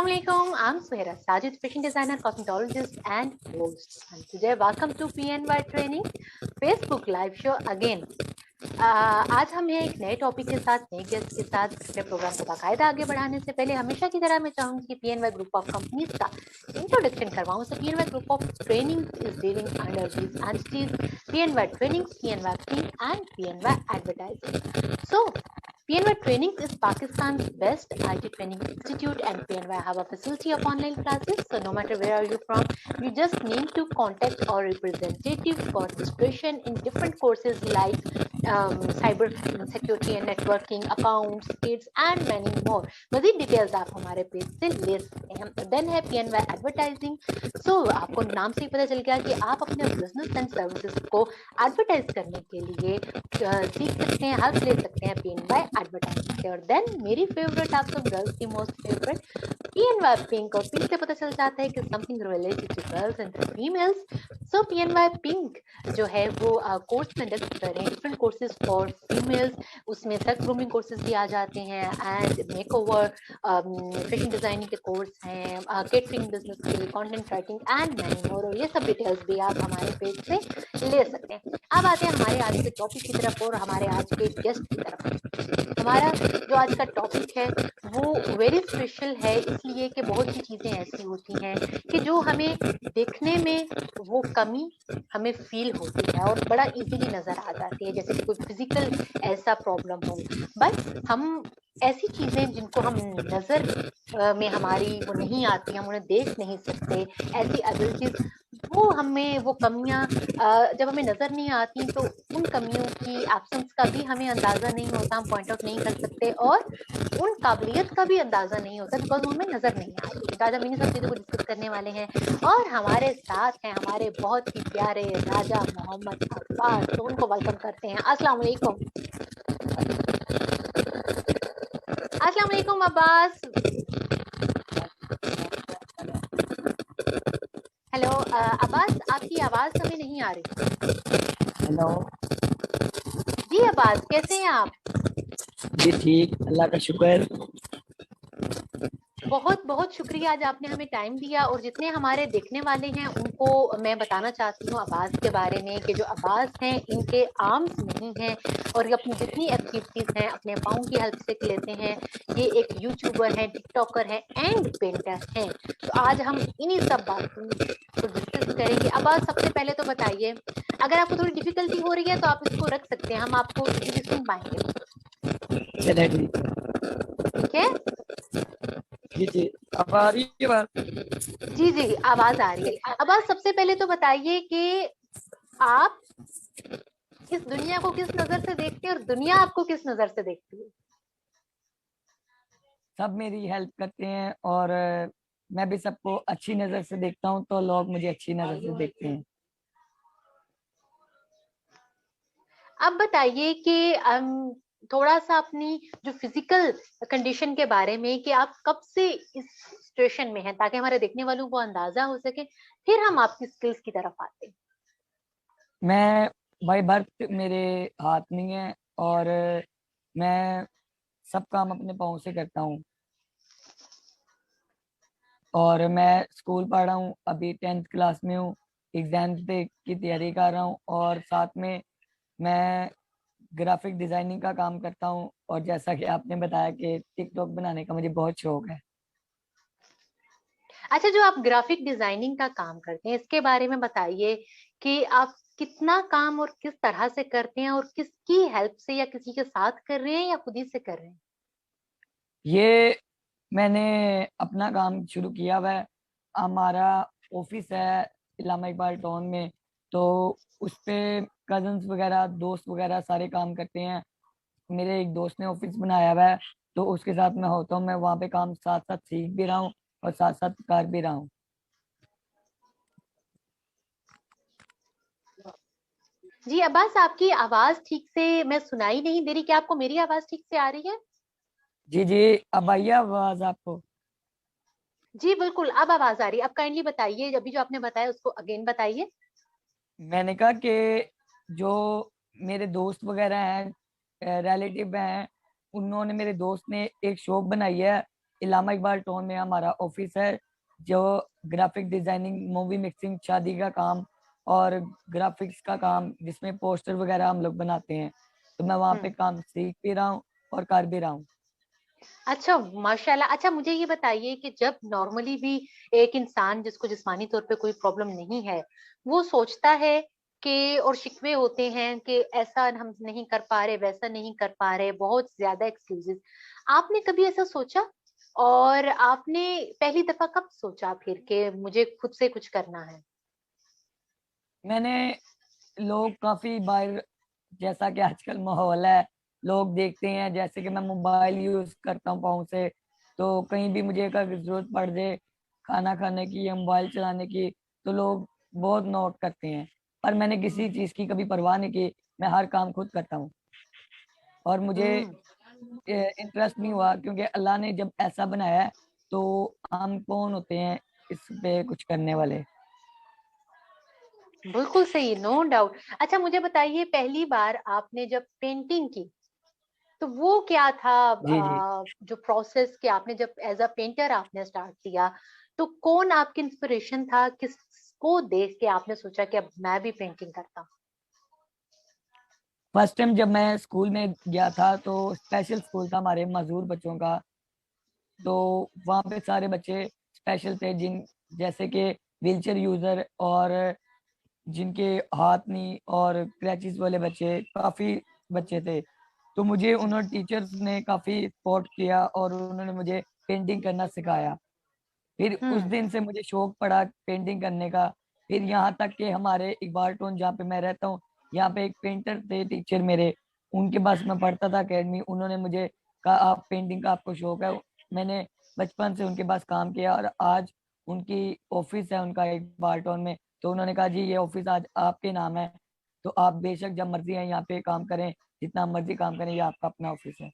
Assalamu alaikum. I'm Suhaira Sajid, fashion designer, cosmetologist, and host. And today, welcome to PNY Training Facebook Live Show again. आज हम हैं एक नए topic के साथ, नए गेस्ट के साथ। अपने प्रोग्राम को बाकायदा आगे बढ़ाने से पहले हमेशा की तरह मैं चाहूंगी कि पीएनवाई ग्रुप ऑफ कंपनीज का इंट्रोडक्शन करवाऊं। So PNY group of training is dealing under these entities: PNY training, PNY pink and PNY advertising. So PNY Training is Pakistan's best IT training institute, and PNY have a facility of online classes. So no matter where are you from, you just need to contact our representative for registration in different courses like cyber security and networking, accounts, skills and many more. मज़ीद details आप हमारे page से ले सकते हैं। Then है PNY advertising. सो आपको नाम से ही पता चल गया कि आप अपने बिजनेस एंड सर्विसेज को एडवर्टाइज करने के लिए सीख सकते हैं, हेल्प ले सकते हैं PNY एडवर्टाइजिंग से। और देन मेरी फेवरेट, आप सब गर्ल्स की मोस्ट फेवरेट PNY पिंक। और पिंक से पता चल जाता है कि something related to girls and females. So PNY pink जो है वो कोर्स में कंडक्ट कर रहे हैं, डिफरेंट कोर्सेज फॉर फीमेल्स। उसमें सेक्स ग्रूमिंग कोर्सेज भी आ जाते हैं, एंड मेकओवर, फैशन डिजाइनिंग के कोर्स हैं, केटरिंग बिजनेस के लिए, content writing and many more. और ये सब डिटेल्स भी आप हमारे पेज से ले सकते हैं। अब आते हैं हमारे आज के टॉपिक की तरफ और हमारे आज के गेस्ट की तरफ। हमारा जो आज का टॉपिक है वो वेरी स्पेशल है, इसलिए कि बहुत सी चीजें ऐसी होती हैं कि जो हमें देखने में वो कमी हमें फील होती है और बड़ा इजीली नजर आ जाती है, जैसे कि कोई फिजिकल ऐसा प्रॉब्लम हो। बट हम ऐसी चीजें जिनको हम नजर में हमारी वो नहीं आती, हम उन्हें देख नहीं सकते, ऐसी एबिलिटीज, वो हमें वो कमियां जब हमें नजर नहीं आती तो उन कमियों की एब्सेंस का भी हमें अंदाजा नहीं होता, हम पॉइंट आउट नहीं कर सकते, और उन काबिलियत का भी अंदाजा नहीं होता बिकॉज वो हमें नजर नहीं आती। तो आज हम इन्हीं सब चीजों को डिस्कस करने वाले हैं और हमारे साथ हैं हमारे बहुत ही प्यारे राजा मोहम्मद अब्बास। तो उनको वेलकम करते हैं। अस्सलाम वालेकुम। अस्सलाम वालेकुम अब्बास। हेलो अब्बास, आपकी आवाज हमें नहीं आ रही। हेलो जी अब्बास, कैसे हैं आप? जी ठीक, अल्लाह का शुक्र। बहुत बहुत शुक्रिया, आज आपने हमें टाइम दिया। और जितने हमारे देखने वाले हैं उनको मैं बताना चाहती हूँ अब्बास के बारे में कि जो अब्बास हैं इनके आर्म्स नहीं हैं और ये अपनी जितनी एक्टिविटीज हैं अपने पाँव की हेल्प से लेते हैं। ये एक यूट्यूबर हैं, टिकटॉकर हैं एंड पेंटर हैं। तो आज हम इन्हीं सब बातों को डिस्कस करेंगे। अब्बास, सबसे पहले तो बताइए, अगर आपको थोड़ी डिफिकल्टी हो रही है तो आप इसको रख सकते हैं, हम आपको इजीली सुन पाएंगे। चलिए ठीक ठीक है? जी जी। अब आ रही है बात? जी जी, आवाज आ रही है। अब आप सबसे पहले तो बताइए कि आप इस दुनिया को किस नजर से देखते हैं और दुनिया आपको किस नजर से देखती है? सब मेरी हेल्प करते हैं और मैं भी सबको अच्छी नजर से देखता हूँ, तो लोग मुझे अच्छी नजर से देखते हैं। अब बताइए कि थोड़ा सा अपनी जो फिजिकल कंडीशन के बारे में, कि आप कब से इस सिचुएशन में हैं, ताकि हमारे देखने वालों को अंदाजा हो सके, फिर हम आपकी स्किल्स की तरफ आते हैं। मैं भाई बर्थ मेरे हाथ नहीं है और मैं सब काम अपने पाँव से करता हूँ। और मैं स्कूल पढ़ रहा हूँ, अभी 10th क्लास में हूँ, एग्जाम की तैयारी कर रहा हूँ और साथ में मैं ग्राफिक डिजाइनिंग का काम करता हूँ। और जैसा कि आपने बताया कि टिकटॉक बनाने का मुझे बहुत शौक है। अच्छा, जो आप ग्राफिक डिजाइनिंग का काम करते हैं इसके बारे में बताइए कि आप कितना काम और किस तरह से करते हैं, और किसकी हेल्प से या किसी के साथ कर रहे हैं या खुद ही से कर रहे हैं? ये मैंने अपना काम शुरू किया हुआ है। हमारा ऑफिस है इलामा इकबाल टाउन में, तो उस पे कजन्स वगैरह, दोस्त वगैरह सारे काम करते हैं। मेरे एक दोस्त ने ऑफिस बनाया हुआ है, तो उसके साथ मैं होता हूँ। मैं वहाँ पे काम साथ साथ सीख भी रहा हूँ और साथ साथ कर भी रहा हूँ। जी अब्बास, आपकी आवाज ठीक से मैं सुनाई नहीं दे रही, क्या आपको मेरी आवाज ठीक से आ रही है? जी जी। अब आइए आवाज आपको? जी बिल्कुल, अब आवाज आ रही है। अब काइंडली बताइए, अभी जो आपने बताया उसको अगेन बताइए। मैंने कहा कि जो मेरे दोस्त वगैरह हैं, रिलेटिव हैं, उन्होंने, मेरे दोस्त ने एक शॉप बनाई है इलामा इकबाल टाउन में हमारा ऑफिस है, जो ग्राफिक डिजाइनिंग, मूवी मिक्सिंग, शादी का काम और ग्राफिक्स का काम, जिसमें पोस्टर वगैरह हम लोग बनाते हैं। तो मैं वहाँ पे हम्म। काम सीख भी रहा हूँ और कर भी रहा हूँ। अच्छा, माशाल्लाह। अच्छा, मुझे ये बताइए कि जब नॉर्मली भी एक इंसान जिसको जिस्मानी तौर पे कोई प्रॉब्लम नहीं है, वो सोचता है कि, और शिकवे होते हैं कि ऐसा हम नहीं कर पा रहे, वैसा नहीं कर पा रहे, बहुत ज्यादा एक्सक्यूजेस। आपने कभी ऐसा सोचा? और आपने पहली दफा कब सोचा फिर कि मुझे खुद से कुछ करना है? मैंने, लोग काफी बार, जैसा कि आजकल माहौल है, लोग देखते हैं जैसे कि मैं मोबाइल यूज करता हूँ पाँव से, तो कहीं भी मुझे अगर जरूरत पड़ जाए खाना खाने की या मोबाइल चलाने की, तो लोग बहुत नोट करते हैं। पर मैंने किसी हम्म। चीज की कभी परवाह नहीं की, मैं हर काम खुद करता हूँ। और मुझे हम्म। इंटरेस्ट नहीं हुआ, क्योंकि अल्लाह ने जब ऐसा बनाया है, तो हम कौन होते हैं इस पे कुछ करने वाले। बिल्कुल सही, नो डाउट। अच्छा, मुझे बताइए, पहली बार आपने जब पेंटिंग की, तो वो क्या था? जी जी। जो प्रोसेस कि आपने जब एज अ पेंटर आपने स्टार्ट किया, तो कौन आपकी इंस्पिरेशन था? किसको देख के आपने सोचा कि अब मैं भी पेंटिंग करता हूँ? फर्स्ट टाइम जब मैं स्कूल में गया था, तो स्पेशल स्कूल था हमारे मजदूर बच्चों का। तो वहाँ पे सारे बच्चे स्पेशल थे, जिन जैसे कि व्हीलचेयर यूजर और जिनके हाथ नहीं, और क्रैचिस वाले बच्चे, काफी बच्चे थे। तो मुझे उन्होंने, टीचर्स ने काफी सपोर्ट किया और उन्होंने मुझे पेंटिंग करना सिखाया। फिर उस हम्म। दिन से मुझे शौक पड़ा पेंटिंग करने का। फिर यहाँ तक कि हमारे इकबाल टोन जहाँ पे मैं रहता हूँ, यहाँ पे एक पेंटर थे टीचर मेरे, उनके पास मैं पढ़ता था अकेडमी। उन्होंने मुझे कहा आप पेंटिंग का आपको शौक है। मैंने बचपन से उनके पास काम किया और आज उनकी ऑफिस है उनका इकबाल टोन में। तो उन्होंने कहा जी ये ऑफिस आज आपके नाम है, तो आप बेशक जब मर्जी है यहाँ पे काम करें, जितना मर्जी काम करें, ये आपका अपना ऑफिस है।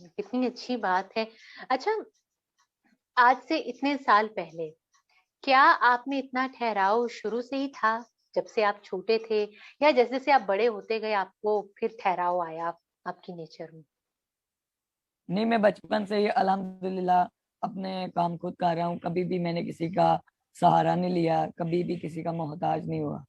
कितनी अच्छी बात है। अच्छा, आज से इतने साल पहले क्या आप में इतना ठहराव शुरू से ही था, जब से आप छोटे थे, या जैसे जैसे आप बड़े होते गए आपको फिर ठहराव आया आपकी नेचर में? नहीं, मैं बचपन से ही अल्हम्दुलिल्लाह अपने काम खुद कर रहा हूँ। कभी भी मैंने किसी का सहारा नहीं लिया, कभी भी किसी का मोहताज नहीं हुआ।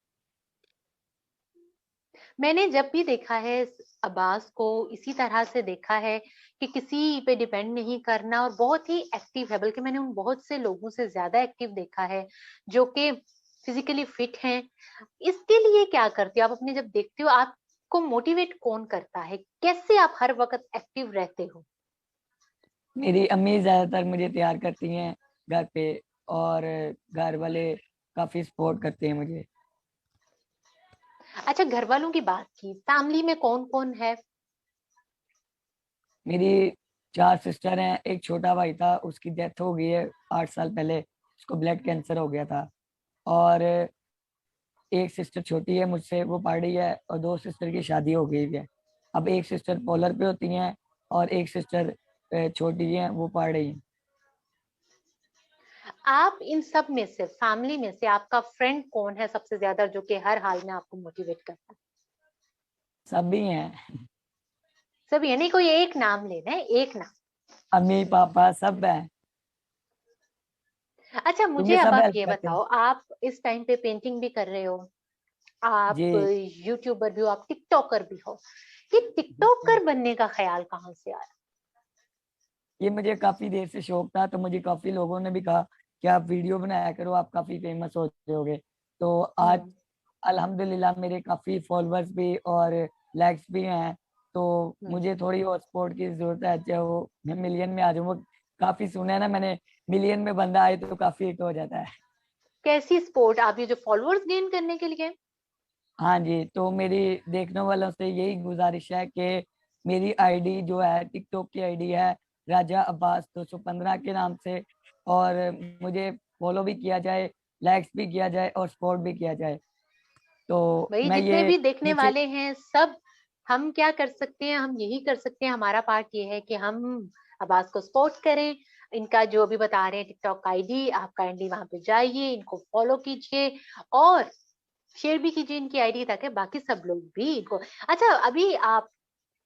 मैंने जब भी देखा है अब्बास को, इसी तरह से देखा है कि किसी पे डिपेंड नहीं करना, और बहुत ही एक्टिव है। बल्कि मैंने उन बहुत से लोगों से ज्यादा एक्टिव देखा है जो कि फिजिकली फिट हैं। इसके लिए क्या करते हो आप? अपने जब देखते हो, आपको मोटिवेट कौन करता है? कैसे आप हर वक्त एक्टिव रहते हो? मेरी अम्मी ज्यादातर मुझे तैयार करती हैं घर पे, और घर वाले काफी सपोर्ट करते हैं मुझे। अच्छा, घर वालों की बात की, फैमिली में कौन कौन है? मेरी 4 सिस्टर हैं, एक छोटा भाई था, उसकी डेथ हो गई है 8 साल पहले, उसको ब्लड कैंसर हो गया था। और एक सिस्टर छोटी है मुझसे, वो पढ़ रही है, और 2 सिस्टर की शादी हो गई है। अब एक सिस्टर पोलर पे होती हैं, और एक सिस्टर छोटी है, वो पढ़ रही है। आप इन सब में से, फैमिली में से आपका फ्रेंड कौन है सबसे ज्यादा, जो कि हर हाल में आपको मोटिवेट करता है? सभी हैं। सब, यानी कोई एक नाम लेना है, एक नाम। अम्मी पापा सब हैं, अच्छा, मुझे क्योंकि अब सब आप हेल्प ये करते हैं। बताओ, आप इस टाइम पे पेंटिंग भी कर रहे हो, आप जी। यूट्यूबर भी हो, आप टिकटॉकर भी हो। ये टिकटॉकर बनने का ख्याल कहाँ से आया? ये मुझे काफी देर से शौक था, तो मुझे काफी लोगों ने भी कहा कि आप वीडियो बनाया करो, आप काफी फेमस हो जाओगे। तो आज हम्म। अल्हम्दुलिल्लाह मेरे काफी फॉलोअर्स भी और लाइक्स भी हैं। तो हम्म। मुझे थोड़ी और सपोर्ट की जरूरत है, चाहे वो मैं मिलियन में आ जाऊँ। काफी सुना है ना मैंने, मिलियन में बंदा आए तो काफी हिट हो जाता है। कैसी स्पोर्ट? आप ये जो फॉलोअर्स गेन करने के लिए? हाँ जी, तो मेरी देखने वालों से यही गुजारिश है कि मेरी आईडी जो है, टिकटॉक की आईडी है राजा अब्बास 215 के नाम से, और मुझे फॉलो भी किया जाए, लाइक्स भी किया जाए और सपोर्ट भी किया जाए। तो भाई, मैं जितने ये भी देखने नीचे। वाले हैं सब, हम क्या कर सकते हैं? हम यही कर सकते हैं, हमारा पार्ट ये है कि हम अब्बास को सपोर्ट करें। इनका जो भी बता रहे हैं टिकटॉक आईडी, आप काइंडली वहां पे जाइए, इनको फॉलो कीजिए, और शेयर भी कीजिए इनकी आईडी, ताकि बाकी सब लोग भी इनको। अच्छा, अभी आप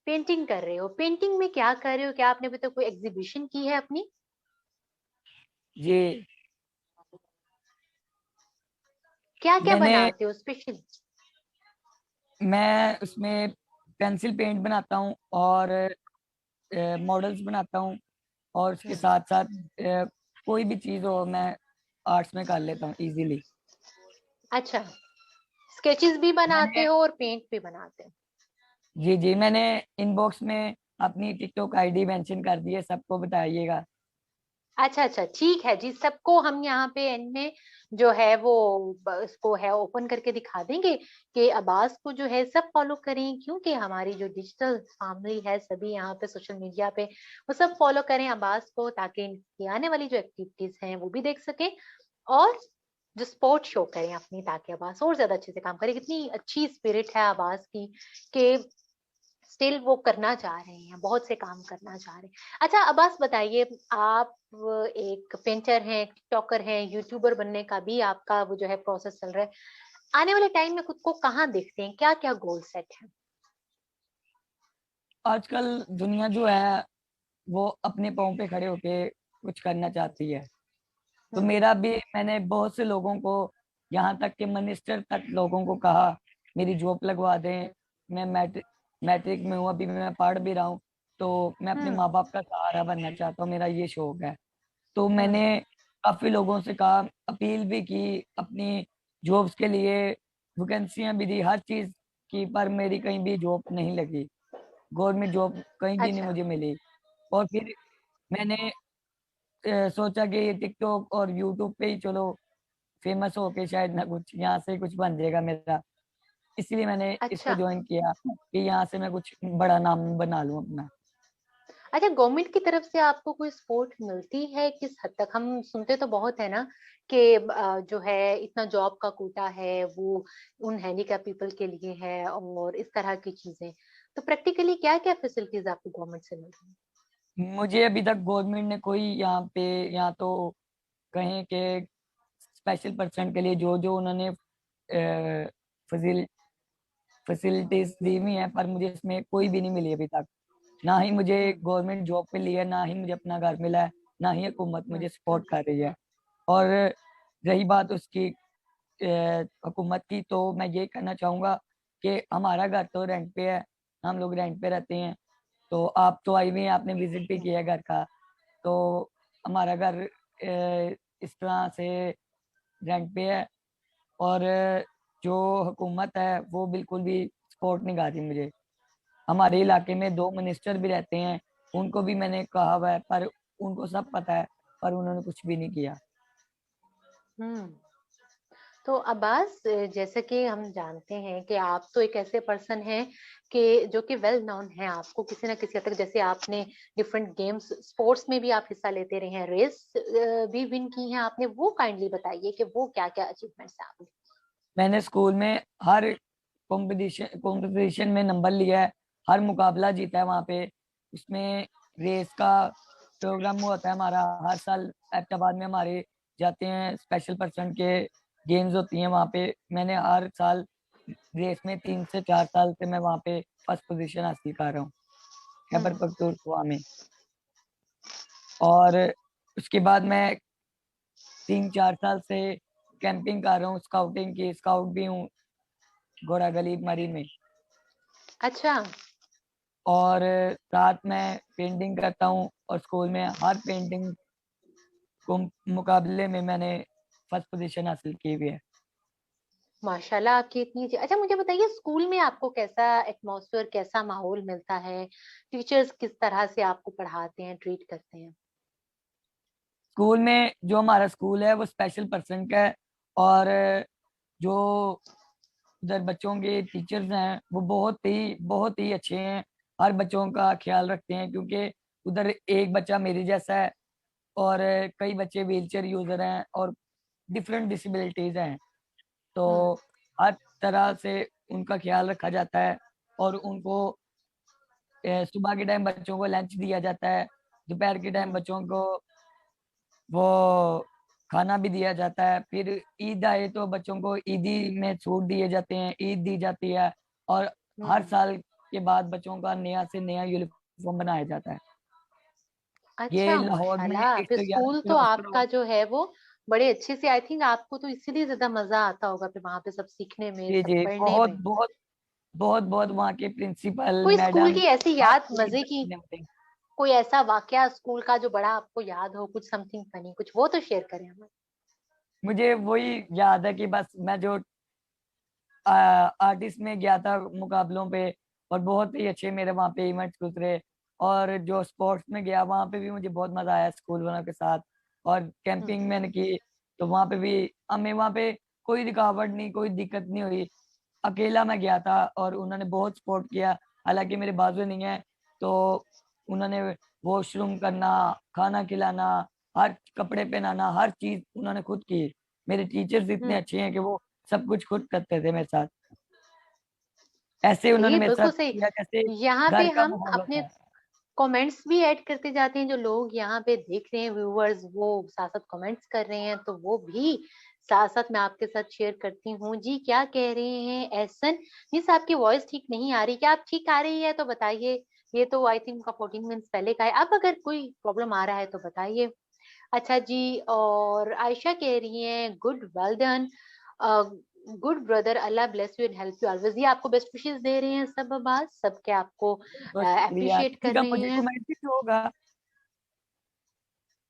पेंटिंग कर रहे हो, पेंटिंग में क्या कर रहे हो? क्या आपने अभी तक कोई एग्जीबिशन की है अपनी? जी, क्या क्या मैंने बनाते हो स्पेशल? मैं उसमें पेंसिल पेंट बनाता हूँ और मॉडल्स बनाता हूँ, और उसके हम्म। साथ साथ कोई भी चीज़ हो मैं आर्ट्स में कर लेता हूँ इजीली। अच्छा, स्केचेस भी बनाते मैंने हो और पेंट भी बनाते हो? जी जी, मैंने इनबॉक्स में अपनी टिकटॉक आईडी मेंशन कर दी है, सबको बताइएगा। अच्छा अच्छा, ठीक है जी, सबको हम यहाँ पे एंड में जो है वो इसको है ओपन करके दिखा देंगे कि अब्बास को जो है सब फॉलो करें, क्योंकि हमारी जो डिजिटल फैमिली है सभी यहाँ पे सोशल मीडिया पे वो सब फॉलो करें अब्बास को, ताकि इनकी आने वाली जो एक्टिविटीज हैं वो भी देख सकें, और जो स्पोर्ट शो करें अपनी, ताकि अब्बास और ज्यादा अच्छे से काम करे। कितनी अच्छी स्पिरिट है अब्बास की कि स्टिल वो करना चाह रहे हैं, बहुत से काम करना चाह रहे हैं। अच्छा अब्बास बताइए, आप एक पेंटर हैं, टिकटॉकर हैं, यूट्यूबर बनने का भी आपका वो जो है प्रोसेस चल रहा है, आने वाले टाइम में खुद को कहाँ देखते हैं, क्या क्या गोल सेट है? आजकल दुनिया जो है वो अपने पाँव पे खड़े होके कुछ करना चाहती है। तो हम्म। मेरा भी, मैंने बहुत से लोगों को, यहाँ तक कि मिनिस्टर तक लोगों को कहा मेरी जॉब लगवा दें। मैं मैट्रिक में हूँ, अभी मैं पढ़ भी रहा हूँ, तो मैं अपने हम्म। माँ बाप का सहारा बनना चाहता हूँ, मेरा ये शौक है। तो हम्म। मैंने काफी लोगों से कहा, अपील भी की अपनी जॉब्स के लिए, वैकेंसियां भी दी हर चीज की, पर मेरी कहीं भी जॉब नहीं लगी, गवर्नमेंट जॉब कहीं भी नहीं अच्छा। मुझे मिली। और फिर मैंने सोचा कि ये टिकटॉक और यूट्यूब पे ही चलो फेमस होके शायद ना कुछ यहाँ से कुछ बन जाएगा मेरा, इसलिए मैंने इसको अच्छा। ज्वाइन किया कि यहाँ से मैं कुछ बड़ा नाम बना लूं अपना। अच्छा, गवर्नमेंट की तरफ से आपको कोई सपोर्ट मिलती है किस हद तक? हम सुनते तो बहुत है ना कि जो है इतना जॉब का कोटा है वो उन हैंडीकैप पीपल के लिए है और इस तरह की चीजें, तो प्रैक्टिकली क्या क्या फैसिलिटीज आपको गवर्नमेंट से मिल रही मुझे अभी तक गवर्नमेंट ने कोई यहाँ पे, यहाँ तो कहें कि स्पेशल पर्सन के लिए जो जो उन्होंने फैसिलिटीज दी हुई हैं, पर मुझे इसमें कोई भी नहीं मिली अभी तक। ना ही मुझे है? गवर्नमेंट जॉब पे लिया है, ना ही मुझे अपना घर मिला है, ना ही हुकूमत हम्म। मुझे सपोर्ट कर रही है। और रही बात उसकी हुकूमत की, तो मैं ये कहना चाहूँगा कि हमारा घर तो रेंट पे है, हम लोग रेंट पे रहते हैं। तो आप तो आई हुई हैं, आपने विजिट भी किया है घर का, तो हमारा घर इस तरह से रेंट पे है। और जो हुकूमत है वो बिल्कुल भी सपोर्ट नहीं कर रही मुझे। हमारे इलाके में दो मिनिस्टर भी रहते हैं, उनको भी मैंने कहा हुआ है, पर उनको सब पता है, पर उन्होंने कुछ भी नहीं किया। हम्म। तो अब्बास, जैसे कि हम जानते हैं कि आप तो एक ऐसे पर्सन हैं कि जो कि वेल नोन है, आपको किसी ना किसी हद तक, जैसे आपने डिफरेंट गेम्स स्पोर्ट्स में भी आप हिस्सा लेते रहे हैं, रेस भी विन की हैं आपने, वो काइंडली बताइए कि वो क्या क्या अचीवमेंट्स हैं आपने? मैंने स्कूल में हर कंपटीशन में नंबर लिया है, हर मुकाबला जीता है वहाँ पे। उसमें रेस का प्रोग्राम होता है हमारा हर साल, हैदराबाद में हमारे जाते हैं, स्पेशल पर्सन के गेम्स होती हैं वहाँ पे। मैंने हर साल रेस में 3 से 4 साल से मैं वहाँ पे फर्स्ट पोजीशन हासिल कर रहा हूँ, खैबर हम्म। पख्तूनख्वा में। और उसके बाद मैं 3 4 साल से कैंपिंग कर रहा हूँ, स्काउटिंग की स्काउट भी हूँ घोड़ा गली मरी में। अच्छा। और साथ में पेंटिंग करता हूँ, और स्कूल में हर पेंटिंग को मुकाबले में मैंने फर्स्ट पोजीशन हासिल की हुई है। माशाल्लाह, आपकी अच्छा मुझे बताइए, स्कूल में आपको कैसा एटमॉस्फेयर, कैसा माहौल मिलता है? टीचर्स किस तरह से आपको पढ़ाते हैं, ट्रीट करते हैं? स्कूल में जो हमारा स्कूल है वो स्पेशल पर्सन का है, और जो उधर बच्चों के टीचर्स हैं वो बहुत ही अच्छे हैं, हर बच्चों का ख्याल रखते हैं, क्योंकि उधर एक बच्चा मेरे जैसा है, और कई बच्चे व्हीलचेयर यूजर हैं और डिफरेंट डिसेबिलिटीज हैं। तो हम्म। हर तरह से उनका ख्याल रखा जाता है, और उनको सुबह के टाइम बच्चों को लंच दिया जाता है, दोपहर के टाइम हम्म। बच्चों को वो खाना भी दिया जाता है। फिर ईद आए तो बच्चों को ईदी में छूट दिए जाते हैं, ईद दी जाती है। और हर हम्म। साल के बाद बच्चों का नया से नया यूनिफॉर्म बनाया जाता है। अच्छा, ये लाहौर में माशाल्लाह। फिर 111 स्कूल तो किलोमीटर आपका जो है वो बड़े अच्छे से, आई थिंक आपको तो इसीलिए ज्यादा मजा आता होगा फिर वहां पे सब सीखने में, जी सब जी, पढ़ने बहुत में। बहुत बहुत बहुत वहाँ के प्रिंसिपल कोई स्कूल मैडम की ऐसी हर याद कोई मजे इज्जत की, करने वाले हैं। कोई ऐसा वाकया स्कूल का जो बड़ा आपको याद हो, कुछ समथिंग फनी, कुछ वो तो शेयर करें हमें। मुझे वही याद है कि बस मैं जो आर्टिस्ट में गया था मुकाबलों पे, और बहुत ही अच्छे मेरे वहाँ पे इवेंट्स गुजरे। और जो स्पोर्ट्स में गया वहाँ पे भी मुझे बहुत मजा आया स्कूल वालों के साथ। और कैंपिंग हम्म। मैंने की, तो वहाँ पे भी हमें वहाँ पे कोई रुकावट नहीं, कोई दिक्कत नहीं हुई। अकेला मैं गया था और उन्होंने बहुत सपोर्ट किया। हालांकि मेरे बाजू नहीं है, तो उन्होंने वॉशरूम करना, खाना खिलाना, हर कपड़े पहनाना, हर चीज उन्होंने खुद की। मेरे टीचर्स इतने हम्म। अच्छे हैं कि वो सब कुछ खुद करते थे मेरे साथ। ऐसे उन्होंने सही, मेरे साथ बिल्कुल सही। किया जैसे यहाँ पे घर का हम माहौल होता अपने है। कमेंट्स भी ऐड करते जाते हैं, जो लोग यहाँ पे देख रहे हैं व्यूअर्स, वो साथ साथ कमेंट्स कर रहे हैं, तो वो भी साथ साथ मैं आपके साथ शेयर करती हूँ। जी क्या कह रहे हैं एहसन, मिस आपकी वॉइस ठीक नहीं आ रही, क्या आप ठीक आ रही है तो बताइए। ये तो आई थिंक का 14 मिनट्स पहले का है, अब अगर कोई प्रॉब्लम आ रहा है तो बताइए। अच्छा जी, और आयशा कह रही है good, well done, good brother, Allah bless you and help you always. ये आपको बेस्ट विशेस दे रहे हैं सब, आवाज सबके आपको बहुत शुक्रिया, अप्रिशिएट किसी कर का रहे मुझे हैं। कमेंट भी तो होगा।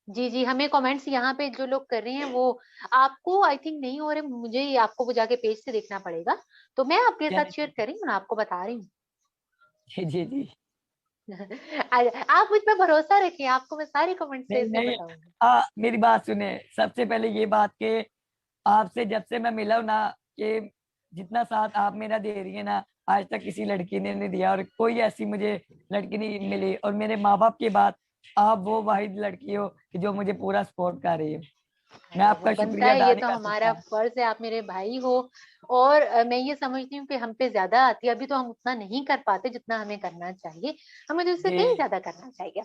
जी जी, हमें कमेंट्स यहाँ पे जो लोग कर रहे हैं वो आपको आई थिंक नहीं हो रहे, मुझे आपको वो जाके पेज से देखना पड़ेगा, तो मैं आपके साथ चलिए शेयर ठीक है। कर रही हूँ, मैं आपको बता रही हूँ। जी जी जी। आप मुझ पर भरोसा रखिए, आपको मैं सारे कमेंट्स नहीं से नहीं, बताऊंगी। मेरी बात सुने। सबसे पहले ये बात के आपसे जब से मैं मिला हूं ना, कि जितना साथ आप मेरा दे रही है ना, आज तक किसी लड़की ने नहीं दिया, और कोई ऐसी मुझे लड़की नहीं मिली। और मेरे माँ बाप की बात, आप वो वाहिद लड़की हो कि जो मुझे पूरा सपोर्ट कर रही है। मैं अरे वो आपका बनता शुक्रिया है, अदा ये नहीं तो कर हमारा सकता। फर्ज है, आप मेरे भाई हो। और मैं ये समझती हूँ कि हम पे ज्यादा आती है, अभी तो हम उतना नहीं कर पाते जितना हमें करना चाहिए, हमें तो इससे जी कहीं ज्यादा करना चाहिए।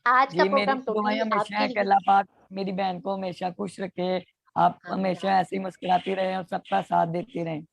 आज का जी, मेरी प्रोग्राम तो दुआएं टोटली हमेशा आपके है कि लिए। अल्लाह पाक मेरी बहन को हमेशा खुश रखे। आप आमीन हमेशा आमीन। ऐसे ही मुस्कुराती रहे और सबका साथ देती रहें।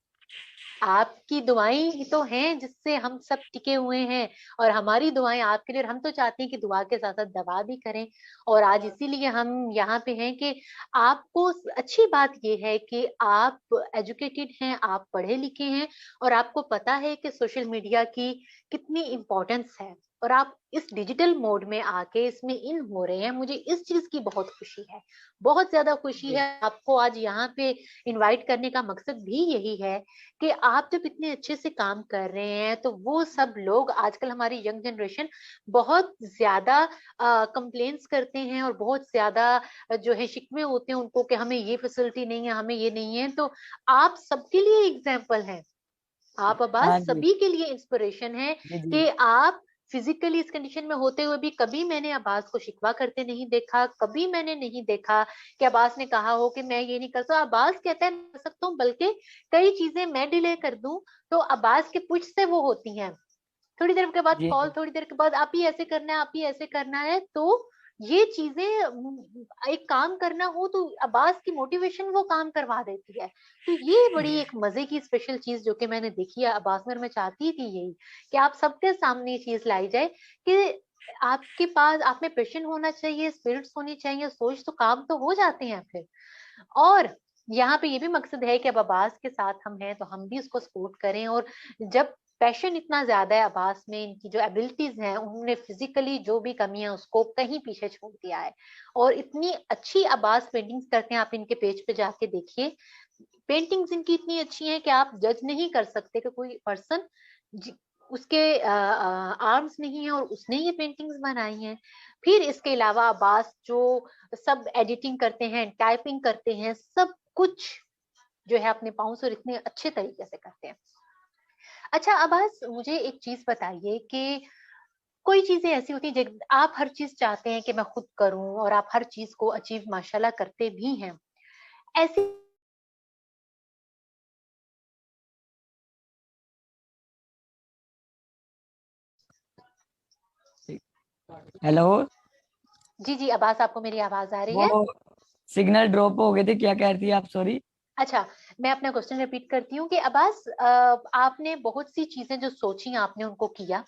आपकी दुआएं ही तो हैं जिससे हम सब टिके हुए हैं, और हमारी दुआएं आपके लिए, और हम तो चाहते हैं कि दुआ के साथ साथ दवा भी करें। और आज इसीलिए हम यहाँ पे हैं कि आपको, अच्छी बात ये है कि आप एजुकेटेड हैं, आप पढ़े लिखे हैं, और आपको पता है कि सोशल मीडिया की कितनी इम्पोर्टेंस है, और आप इस डिजिटल मोड में आके इसमें इन हो रहे हैं। मुझे इस चीज की बहुत खुशी है, बहुत ज्यादा खुशी जी है। आपको आज यहाँ पे इनवाइट करने का मकसद भी यही है कि आप जब इतने अच्छे से काम कर रहे हैं, तो वो सब लोग, आजकल हमारी यंग जनरेशन बहुत ज्यादा कंप्लेन्स करते हैं, और बहुत ज्यादा जो है शिकवे होते हैं उनको कि हमें ये फैसिलिटी नहीं है, हमें ये नहीं है। तो आप सबके लिए एग्जाम्पल हैं, आप हाँ अब्बास जी। सभी के लिए इंस्पिरेशन है जी जी कि आप फिजिकली इस कंडीशन में होते हुए भी कभी मैंने अब्बास को शिकवा करते नहीं देखा, कभी मैंने नहीं देखा कि अब्बास ने कहा हो कि मैं ये नहीं कर सकता। अब्बास कहता है मैं कर सकता हूँ, बल्कि कई चीजें मैं डिले कर दूं तो अब्बास के पुश से वो होती हैं। थोड़ी देर के बाद जी कॉल, जी। थोड़ी देर के बाद आप ही ऐसे करना है, आप ही ऐसे करना है। तो ये चीजें एक काम करना हो तो अब्बास की मोटिवेशन वो काम करवा देती है। तो ये बड़ी एक मजे की स्पेशल चीज जो कि मैंने देखी है अब्बास में, और मैं चाहती थी यही कि आप सबके सामने ये चीज लाई जाए कि आपके पास, आप में पैशन होना चाहिए, स्पिरिट्स होनी चाहिए, सोच, तो काम तो हो जाते हैं फिर। और यहाँ पे ये भी मकसद है कि अब अब्बास के साथ हम हैं तो हम भी उसको सपोर्ट करें। और जब पैशन इतना ज्यादा है अब्बास में, इनकी जो एबिलिटीज हैं, उन्होंने फिजिकली जो भी कमी है उसको कहीं पीछे छोड़ दिया है, और इतनी अच्छी अब्बास पेंटिंग्स करते हैं। आप इनके पेज पे जाके देखिए, पेंटिंग्स इनकी इतनी अच्छी हैं कि आप जज नहीं कर सकते कि कोई पर्सन, उसके आर्म्स नहीं है और उसने ये पेंटिंग्स बनाई हैं। फिर इसके अलावा अब्बास जो सब एडिटिंग करते हैं, टाइपिंग करते हैं, सब कुछ जो है अपने पाँव से और इतने अच्छे तरीके से करते हैं। अच्छा अब्बास, मुझे एक चीज बताइए कि कोई चीजें ऐसी होती है आप हर चीज चाहते हैं कि मैं खुद करूं, और आप हर चीज को अचीव माशाल्लाह करते भी हैं, ऐसी। हेलो। जी जी अब्बास, आपको मेरी आवाज आ रही है? वो सिग्नल ड्रॉप हो गए थे, क्या कह रही थी आप? सॉरी। अच्छा, मैं अपना क्वेश्चन रिपीट करती हूँ कि अब्बास, आपने बहुत सी चीजें जो सोची आपने उनको किया,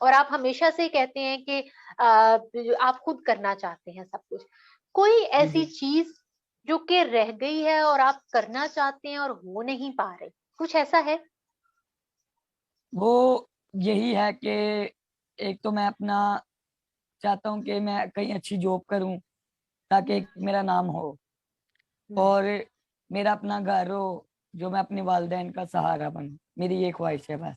और आप हमेशा से कहते हैं कि आप खुद करना चाहते हैं सब कुछ। कोई जी ऐसी जी। चीज जो कि रह गई है और आप करना चाहते हैं और हो नहीं पा रहे, कुछ ऐसा है? वो यही है कि एक तो मैं अपना चाहता हूँ कि मैं कहीं अच्छी जॉब करूँ ताकि एक मेरा नाम हो, हम्म। और मेरा अपना घर हो जो मैं अपने वालिदैन का सहारा बनूं। मेरी ये ख्वाहिश है बस।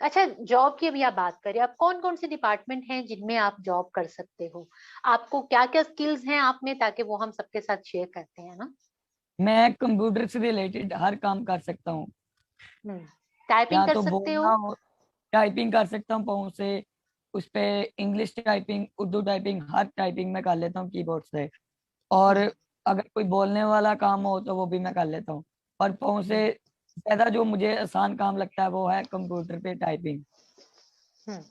अच्छा, जॉब की अभी आप बात करें, आप कौन कौन से डिपार्टमेंट हैं जिनमें आप जॉब कर सकते हो? आपको क्या क्या स्किल्स हैं आप में, ताकि वो हम सबके साथ शेयर करते हैं ना। मैं कंप्यूटर से रिलेटेड हर काम कर सकता हूँ। हम्म। टाइपिंग या कर तो सकते हो? बोलना हो, टाइपिंग कर सकता हूँ पाँव से, उस पे इंग्लिश टाइपिंग, उर्दू टाइपिंग, हर टाइपिंग मैं कर लेता हूँ कीबोर्ड से। और हम्म। अगर कोई बोलने वाला काम हो तो वो भी मैं कर लेता हूँ। पर पाँव से हम्म। ज्यादा जो मुझे आसान काम लगता है वो है कंप्यूटर पे टाइपिंग। हम्म।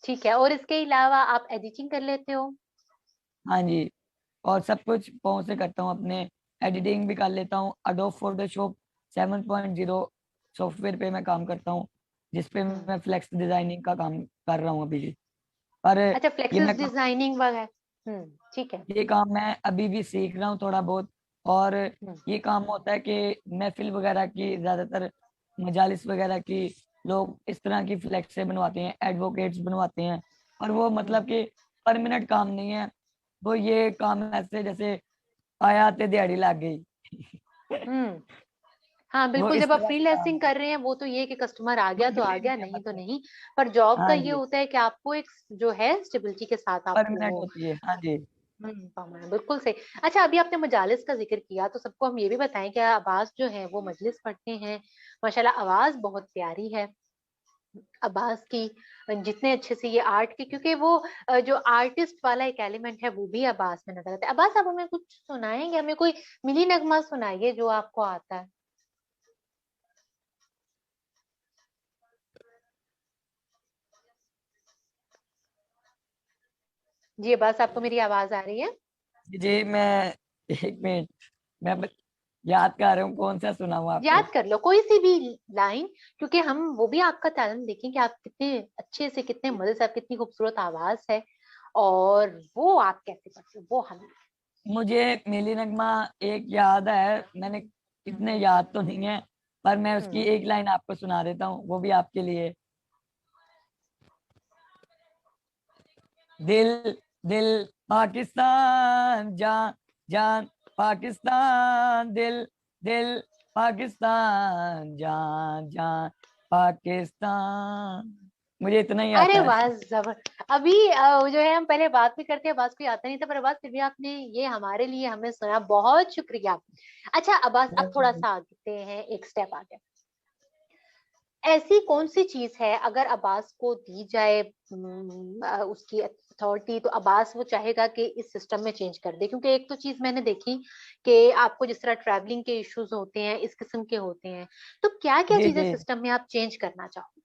ठीक है, और इसके अलावा आप एडिटिंग कर लेते हो? हाँ जी, और सब कुछ पाँव से करता हूँ अपने। एडिटिंग भी कर लेता हूँ। अडोब फोटोशॉप 7.0 सॉफ्टवेयर पे मैं काम करता हूँ, जिसपे हम्म। मैं फ्लेक्स डिजाइनिंग का काम कर रहा हूँ अभी भी। पर अच्छा, ये फ्लेक्सिस मैं डिजाइनिंग वगैरह। ठीक है। ये काम मैं अभी भी सीख रहा हूँ थोड़ा बहुत। और हम्म। ये काम होता है कि महफिल वगैरह की, ज्यादातर मजालिस वगैरह की, लोग इस तरह की फ्लेक्सें बनवाते हैं, एडवोकेट्स बनवाते हैं। और वो हम्म। मतलब कि परमानेंट काम नहीं है। वो ये काम ऐसे जैसे आया ते दिहाड़ी लग गई। हम्म। हाँ वो बिल्कुल, इस जब आप तरह का काम फ्रीलांसिंग है। कर रहे हैं वो तो ये है कि कस्टमर आ गया तो आ मंथली गया, नहीं है नहीं तो मतलब। नहीं। पर जॉब का हाँ ये जी, होता है कि आपको एक जो है स्टेबिलिटी के साथ आपको परमानेंट वो। होती है। हाँ जी। परमानेंट, बिल्कुल सही। अच्छा, अभी आपने मजालिस का जिक्र किया, तो सबको हम ये भी बताएं कि अब्बास जो है वो मजलिस पढ़ते हैं। माशाल्लाह, आवाज बहुत प्यारी है अब्बास की। जितने अच्छे से ये आर्ट की, क्योंकि वो जो आर्टिस्ट वाला एक एलिमेंट है वो भी अब्बास में नजर आता है। अब्बास, आप हमें कुछ सुनाएंगे? हमें कोई मिली नगमा सुनाइए जो आपको आता है। जी अब्बास, आपको मेरी आवाज आ रही है? जी मैं एक मिनट, मैं याद कर रहा हूँ कौन सा सुनाऊँ आपको। याद कर लो कोई सी भी लाइन, क्योंकि हम वो भी आपका टैलेंट देखें कि आप कितने अच्छे से, कितने मजे से, आप कितनी खूबसूरत आवाज है, और वो आप कैसे करते हो वो हम। मुझे मिली नगमा एक याद है, मैंने इतने याद तो नहीं है, पर मैं उसकी हम्म। एक लाइन आपको सुना देता हूँ, वो भी आपके लिए। दिल दिल पाकिस्तान, जान जान पाकिस्तान, दिल दिल पाकिस्तान, जान जान पाकिस्तान। मुझे इतना ही अरे आता वाह, है। जबर। अभी जो है हम पहले बात भी करते हैं, अब्बास को आता नहीं था, पर अब्बास फिर भी आपने ये हमारे लिए हमें सुना, बहुत शुक्रिया। अच्छा अब्बास, अब थोड़ा सा आगे हैं, एक स्टेप आगे। ऐसी कौन सी चीज है अगर अब्बास को दी जाए उसकी अथॉरिटी, तो अब्बास वो चाहेगा कि इस सिस्टम में चेंज कर दे? क्योंकि एक तो चीज मैंने देखी कि आपको जिस तरह ट्रैवलिंग के इश्यूज होते हैं, इस किस्म के होते हैं, तो क्या क्या जी चीजें जी। सिस्टम में आप चेंज करना चाहोगे?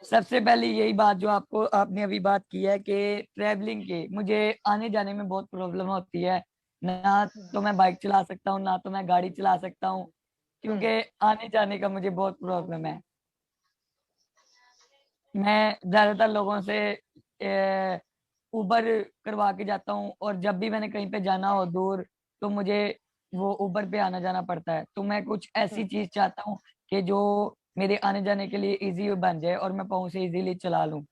सबसे पहले यही बात जो आपको आपने अभी बात की है कि ट्रैवलिंग की, मुझे आने जाने में बहुत प्रॉब्लम होती है। ना तो मैं बाइक चला सकता हूँ, ना तो मैं गाड़ी चला सकता हूँ, हम्म। क्योंकि आने जाने का मुझे बहुत प्रॉब्लम है। मैं ज्यादातर लोगों से उबर करवा के जाता हूँ, और जब भी मैंने कहीं पे जाना हो दूर, तो मुझे वो उबर पे आना जाना पड़ता है। तो मैं कुछ ऐसी हम्म। चीज चाहता हूँ कि जो मेरे आने जाने के लिए इजी बन जाए और मैं पाँव से इजीली चला लूँ।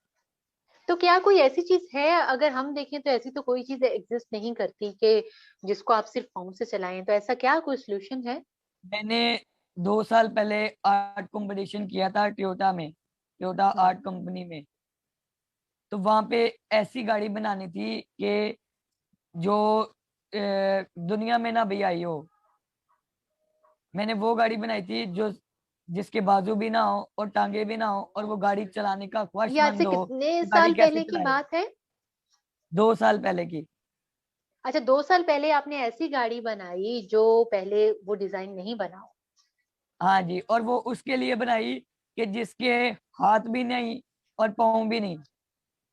तो क्या कोई ऐसी चीज है, अगर हम देखें तो ऐसी तो कोई चीज एग्जिस्ट नहीं करती कि जिसको आप सिर्फ फोन से चलाएं, तो ऐसा क्या कोई सोल्यूशन है? मैंने 2 साल पहले आर्ट कंपटीशन किया था टोयोटा में, टोयोटा हम्म। आर्ट कंपनी में। तो वहां पे ऐसी गाड़ी बनानी थी कि जो दुनिया में ना भी आई हो। मैंने वो गाड़ी बनाई थी जो जिसके बाजू भी ना हो और टांगे भी ना हो, और वो गाड़ी चलाने का ये आज से ख्वाहिशमंद हो कितने कि गाड़ी साल कैसे पहले की चलाए। बात है? 2 साल पहले की। अच्छा, 2 साल पहले आपने ऐसी गाड़ी बनाई जो पहले वो डिजाइन नहीं बना हो? हाँ जी, और वो उसके लिए बनाई कि जिसके हाथ भी नहीं और पाँव भी नहीं,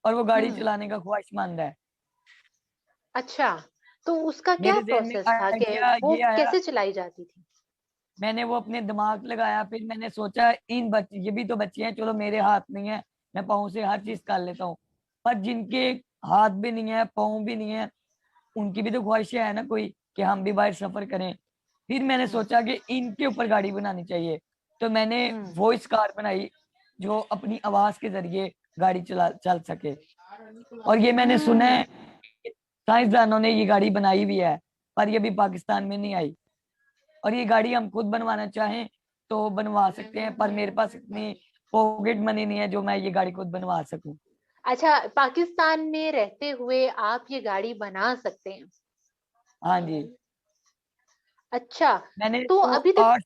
और वो गाड़ी हम्म। चलाने का ख्वाहिशमंद है। अच्छा, तो उसका क्या मेरे जहन में प्रोसेस था कि आइडिया वो ये आया, कैसे चलाई जाती थी? मैंने वो अपने दिमाग लगाया, फिर मैंने सोचा इन बच्चे, ये भी तो बच्चे हैं, चलो मेरे हाथ नहीं है, मैं पाँव से हर चीज कर लेता हूँ, पर जिनके हाथ भी नहीं है, पाँव भी नहीं है, उनकी भी तो ख्वाहिशें है ना कोई, कि हम भी बाहर सफर करें। फिर मैंने हम्म सोचा कि इनके ऊपर गाड़ी बनानी चाहिए, तो मैंने हम्म वॉइस कार बनाई, जो अपनी आवाज के जरिए गाड़ी चल सके। और ये मैंने सुना हम्म है, साइंसदानों ने ये गाड़ी बनाई भी है, पर ये भी पाकिस्तान में नहीं आई। और ये गाड़ी हम खुद बनवाना चाहें तो बनवा सकते हैं, पर मेरे पास इतनी पॉकेट मनी नहीं है जो मैं ये गाड़ी खुद बनवा सकूं। अच्छा, पाकिस्तान में रहते हुए आप ये गाड़ी बना सकते हैं? हाँ जी। अच्छा, मैंने तो इसको अभी तक आर्ट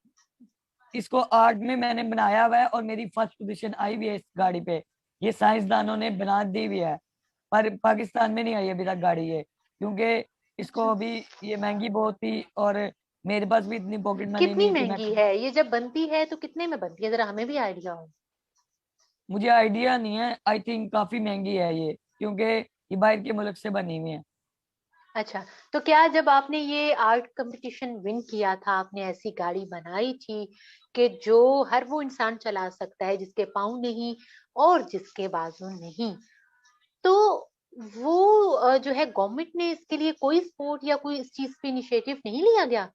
इसको आर्ट में मैंने बनाया हुआ है, और मेरी फर्स्ट पोजीशन आई हुई है इस गाड़ी पे। ये साइंसदानों ने बना दी हुई है, पर पाकिस्तान में नहीं आई अभी तक गाड़ी ये, क्योंकि इसको अच्छा, अभी, ये महंगी बहुत थी, और मेरे पास भी इतनी पॉकेट मनी नहीं कितनी है कि मैं महंगी है ये? जब बनती है तो कितने में बनती है, जरा हमें भी आइडिया हो। मुझे आइडिया नहीं है, आई थिंक काफी महंगी है ये, क्योंकि ये बाहर के मुल्क से बनी हुई है। अच्छा, तो क्या जब आपने ये आर्ट कंपटीशन विन किया था, आपने ऐसी गाड़ी बनाई थी कि जो हर वो इंसान चला सकता है जिसके पाँव नहीं और जिसके बाजू नहीं, तो वो जो है गवर्नमेंट ने इसके लिए कोई सपोर्ट या कोई इस चीज पे इनिशिएटिव नहीं लिया गया?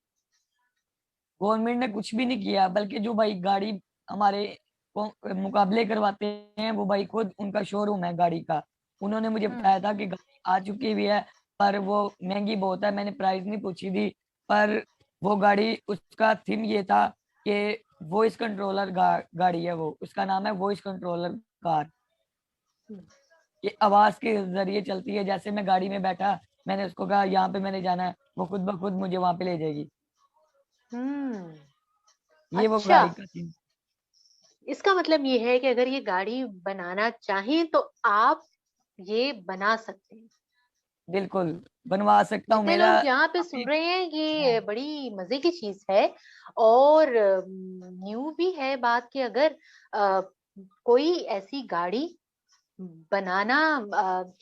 गवर्नमेंट ने कुछ भी नहीं किया, बल्कि जो भाई गाड़ी हमारे को मुकाबले करवाते हैं, वो भाई खुद, उनका शोरूम है गाड़ी का, उन्होंने मुझे हम्म बताया था कि गाड़ी आ चुकी हुई है, पर वो महंगी बहुत है। मैंने प्राइस नहीं पूछी थी, पर वो गाड़ी, उसका थीम ये था कि वॉइस कंट्रोलर गाड़ी है वो, उसका नाम है वॉइस कंट्रोलर कार। हम्म ये आवाज के जरिए चलती है, जैसे मैं गाड़ी में बैठा, मैंने उसको कहा यहाँ पे मैंने जाना है, वो खुद ब खुद मुझे वहां पे ले जाएगी। हम्म, ये वो अच्छा, गाड़ी का थीम। इसका मतलब ये है कि अगर ये गाड़ी बनाना चाहें तो आप ये बना सकते हैं। बिल्कुल बनवा सकता हूँ, जितने मेरा लोग यहाँ पे सुन काफी रहे हैं है। ये बड़ी मजे की चीज है, और न्यू भी है बात कि अगर अ, कोई ऐसी गाड़ी बनाना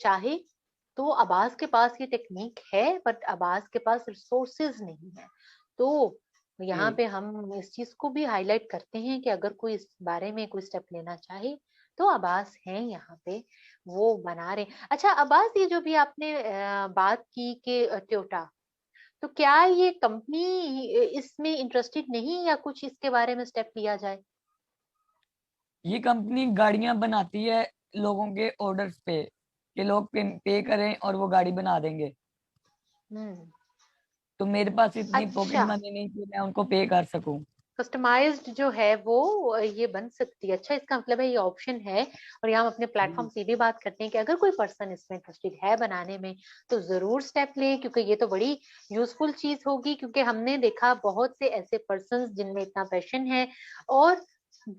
चाहे, तो अब्बास के पास ये टेक्निक है, बट अब्बास के पास रिसोर्सेज नहीं है। तो यहाँ जी पे हम इस चीज को भी हाईलाइट करते हैं कि अगर कोई इस बारे में कोई स्टेप लेना चाहे तो अब्बास हैं यहाँ पे, वो बना रहे। अच्छा अब्बास, ये जो भी आपने बात की कि टोयोटा, तो क्या ये कंपनी इसमें इंटरेस्टेड नहीं, या कुछ इसके बारे में स्टेप लिया जाए? ये कंपनी गाड़ियां बनाती है लोगों के ऑर्डर्स पे, कि लोग पे करें और वो गाड़ी बना देंगे। हम्म, तो मेरे पास इतनी पॉकेट अच्छा, मनी नहीं कि मैं उनको पे कर सकूं। कस्टमाइज्ड जो है वो ये बन सकती है। अच्छा, इसका मतलब है ये ऑप्शन है। और यहाँ हम अपने प्लेटफॉर्म जी से भी बात करते हैं कि अगर कोई पर्सन इसमें इंटरेस्टेड है बनाने में, तो जरूर स्टेप ले, क्योंकि ये तो बड़ी यूजफुल चीज होगी। क्योंकि हमने देखा बहुत से ऐसे पर्सन जिनमें इतना पैशन है, और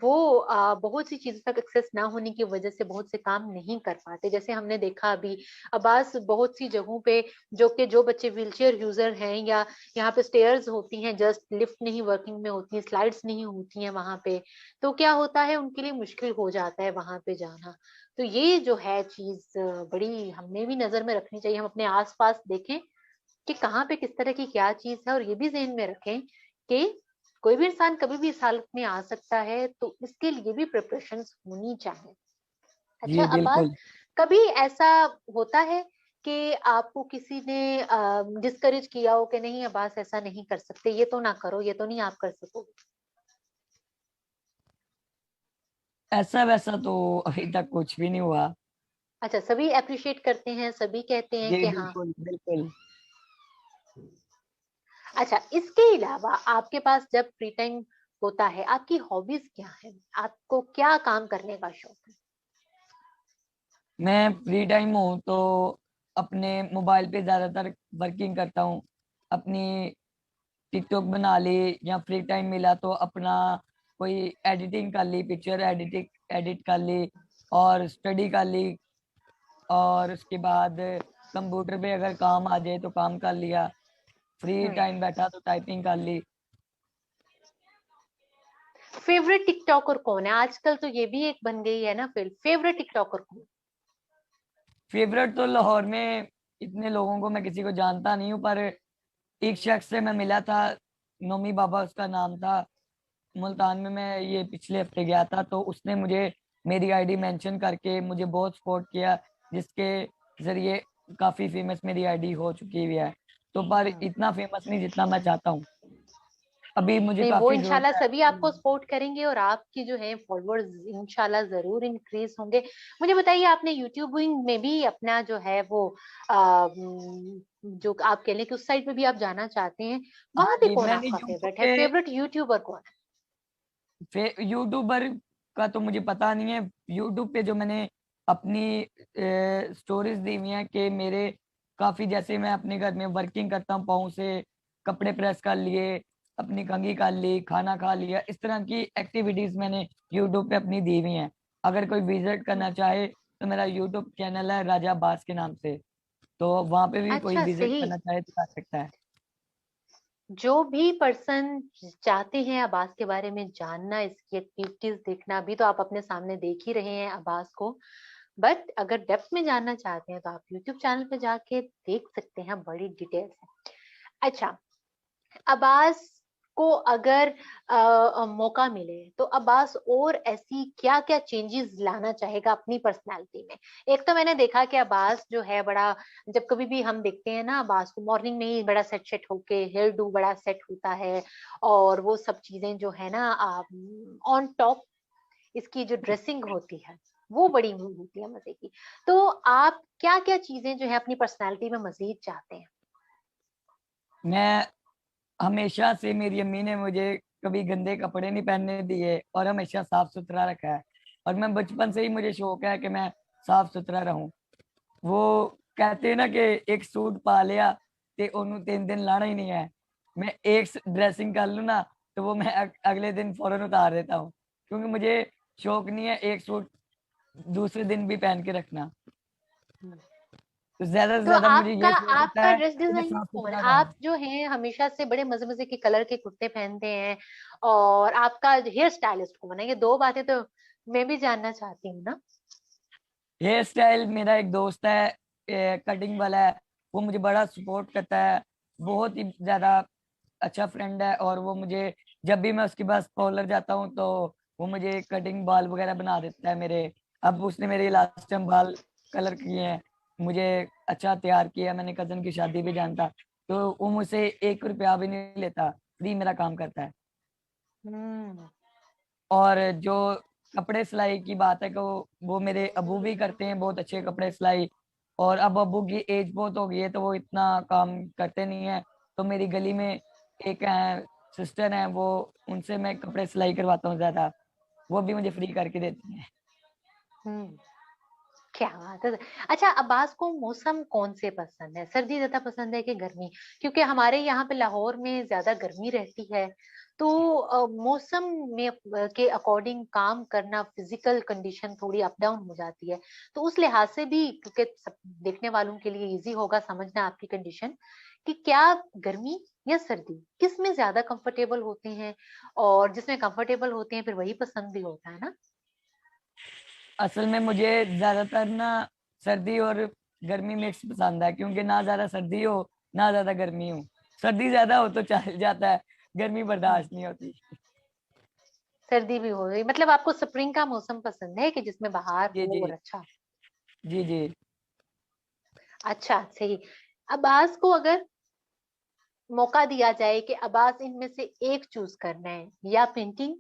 वो बहुत सी चीजों तक एक्सेस ना होने की वजह से बहुत से काम नहीं कर पाते। जैसे हमने देखा अभी अब्बास, बहुत सी जगहों पे जो बच्चे व्हीलचेयर यूजर हैं, या यहाँ पे स्टेयर्स होती हैं, जस्ट लिफ्ट नहीं वर्किंग में होती है, स्लाइड्स नहीं होती हैं वहां पे, तो क्या होता है उनके लिए मुश्किल हो जाता है वहां पे जाना। तो ये जो है चीज बड़ी हमें भी नजर में रखनी चाहिए। हम अपने आसपास देखें कि कहाँ पे किस तरह की क्या चीज है, और ये भी ध्यान में रखें कि कोई भी इंसान कभी भी इस हालत में आ सकता है, तो इसके लिए भी प्रिपरेशंस होनी चाहिए। अच्छा जी अब्बास, बिल्कुल। कभी ऐसा होता है कि आपको किसी ने डिस्करेज किया हो कि नहीं अब्बास ऐसा नहीं कर सकते, ये तो ना करो, ये तो नहीं आप कर सकोगे? ऐसा वैसा तो अभी तक कुछ भी नहीं हुआ। अच्छा, सभी अप्रिशिएट करते हैं, सभी कहते हैं जी कि हाँ। बिल्कुल बिल्कुल। अच्छा, इसके अलावा आपके पास जब फ्री टाइम होता है, आपकी हॉबीज क्या है? आपको क्या काम करने का शौक है? मैं फ्री टाइम हूँ तो अपने मोबाइल पे ज्यादातर वर्किंग करता हूँ, अपनी टिकटॉक बना ली, या फ्री टाइम मिला तो अपना कोई एडिटिंग कर ली, पिक्चर एडिटिंग एडिट कर ली, और स्टडी कर ली, और उसके बाद कंप्यूटर पे अगर काम आ जाए तो काम कर लिया, फ्री हम्म, टाइम बैठा तो टाइपिंग कर ली। फेवरेट टिकटॉकर कौन है आजकल? तो ये भी एक बन गई है ना फील्ड, फेवरेट टिकटॉकर कौन? फेवरेट तो लाहौर में इतने लोगों को मैं किसी को जानता नहीं हूँ, पर एक शख्स से मैं मिला था, नोमी बाबा उसका नाम था। मुल्तान में मैं ये पिछले हफ्ते गया था, तो उसने मुझे मेरी आईडी मेंशन करके मुझे बहुत सपोर्ट किया, जिसके जरिए काफी फेमस मेरी आईडी हो चुकी हुई है। तो पर इतना फेमस नहीं जितना मैं चाहता हूँ, अभी मुझे नहीं, वो काफी जरूरत इंशाल्लाह है। सभी आपको सपोर्ट करेंगे और आपकी जो है फॉलोअर्स इंशाल्लाह जरूर इंक्रीज होंगे। मुझे बताइए, आपने यूट्यूबिंग में भी अपना जो है वो जो आप कह लें कि उस साइड पे भी आप जाना चाहते हैं, हाँ वहां पे जी, कौन मैंने आपका यूट्यूब फेवरेट है, पे फेवरेट यूट्यूबर कौन यूट्यूबर का तो मुझे पता नहीं है। यूट्यूब पे जो मैंने अपनी स्टोरीज दी हुई हैं कि मेरे काफी, जैसे मैं अपने घर में वर्किंग करता हूँ, पाँव से कपड़े प्रेस कर लिए, अपनी कंघी कर ली, खाना खा लिया, इस तरह की एक्टिविटीज मैंने यूट्यूब पे अपनी दी हुई हैं। अगर कोई विजिट है? करना चाहे तो मेरा यूट्यूब चैनल है राजा अब्बास के नाम से, तो वहां पे भी कोई अच्छा, विजिट सही। करना चाहे तो कर सकता है। जो भी पर्सन चाहते हैं अब्बास के बारे में जानना, इसकी एक्टिविटीज देखना, भी तो आप अपने सामने देख ही रहे हैं अब्बास को, बट अगर डेप्थ में जानना चाहते हैं तो आप यूट्यूब चैनल पे जाके देख सकते हैं, बड़ी डिटेल से। अच्छा, अब्बास को अगर मौका मिले तो अब्बास और ऐसी क्या क्या चेंजेस लाना चाहेगा अपनी पर्सनालिटी में? एक तो मैंने देखा कि अब्बास जो है बड़ा, जब कभी भी हम देखते हैं ना अब्बास को, मॉर्निंग में ही बड़ा सेट सेट होके हेयर डू बड़ा सेट होता है, और वो सब चीजें जो है ना ऑन टॉप, इसकी जो ड्रेसिंग होती है वो बड़ी होती है मजे की। तो आप क्या क्या चीजें जो है अपनी पर्सनालिटी में मजीद चाहते हैं? मैं हमेशा से, मेरी अम्मी ने मुझे कभी गंदे कपड़े नहीं पहनने दिए और हमेशा साफ सुथरा रखा है। और मैं बचपन से ही, मुझे शौक है कि मैं साफ सुथरा रहूं। वो कहते हैं ना कि एक सूट पा लिया ते ओनू 3 दिन लाना ही नहीं है। मैं एक ड्रेसिंग कर लूँ ना, तो वो मैं अगले दिन फौरन उतार देता हूँ, क्योंकि मुझे शौक नहीं है एक सूट दूसरे दिन भी पहन के रखना। तो ज्यादा से तो ज्यादा मुझे आपका ये शौक होता आपका है ड्रेस कि मैं डिजाइनर साफ कौन है? सुथरा रहूं। आप जो हैं हमेशा से बड़े मजे मजे के कलर के कुर्ते पहनते हैं, और आपका हेयर स्टाइलिस्ट कौन है? ये दो बातें तो मैं भी जानना चाहती हूँ ना। हेयर स्टाइल मेरा एक दोस्त है, कटिंग वाला है, वो मुझे बड़ा सपोर्ट करता है, बहुत ही ज्यादा अच्छा फ्रेंड है। और वो मुझे, जब भी मैं उसके पास पार्लर जाता हूँ तो वो मुझे कटिंग बाल वगैरह बना देता है मेरे। अब उसने मेरे लास्ट टाइम बाल कलर किए हैं, मुझे अच्छा तैयार किया। मैंने कजन की शादी भी जानता, तो वो मुझसे 1 रुपया भी नहीं लेता, फ्री मेरा काम करता है। हम्म। और जो कपड़े सिलाई की बात है कि वो मेरे अबू भी करते हैं बहुत अच्छे कपड़े सिलाई। और अब अबू की एज बहुत हो गई है, तो वो इतना काम करते नहीं है। तो मेरी गली में एक सिस्टर है, वो, उनसे मैं कपड़े सिलाई करवाता हूँ ज्यादा, वो भी मुझे फ्री करके देती हैं। हम्म। क्या बात है। अच्छा, अब्बास को मौसम कौन से पसंद है? सर्दी ज्यादा पसंद है कि गर्मी? क्योंकि हमारे यहाँ पे लाहौर में ज्यादा गर्मी रहती है, तो मौसम में के अकॉर्डिंग काम करना, फिजिकल कंडीशन थोड़ी अप डाउन हो जाती है। तो उस लिहाज से भी, क्योंकि सब देखने वालों के लिए इजी होगा समझना आपकी कंडीशन, कि क्या गर्मी या सर्दी किस में ज्यादा कंफर्टेबल होते हैं, और जिसमें कंफर्टेबल होते हैं फिर वही पसंद भी होता है ना। असल में मुझे ज्यादातर ना सर्दी और गर्मी मिक्स पसंद है, क्योंकि ना ज्यादा सर्दी हो ना ज्यादा गर्मी हो। सर्दी ज्यादा हो तो चल जाता है, गर्मी हम्म। बर्दाश्त नहीं होती। सर्दी भी हो गई, मतलब आपको स्प्रिंग का मौसम पसंद है कि जिसमें बाहर जी हो, जी। और अच्छा। जी जी। अच्छा, सही। अब्बास को अगर मौका दिया जाए कि अब्बास इनमें से एक चूज करना है, या पेंटिंग,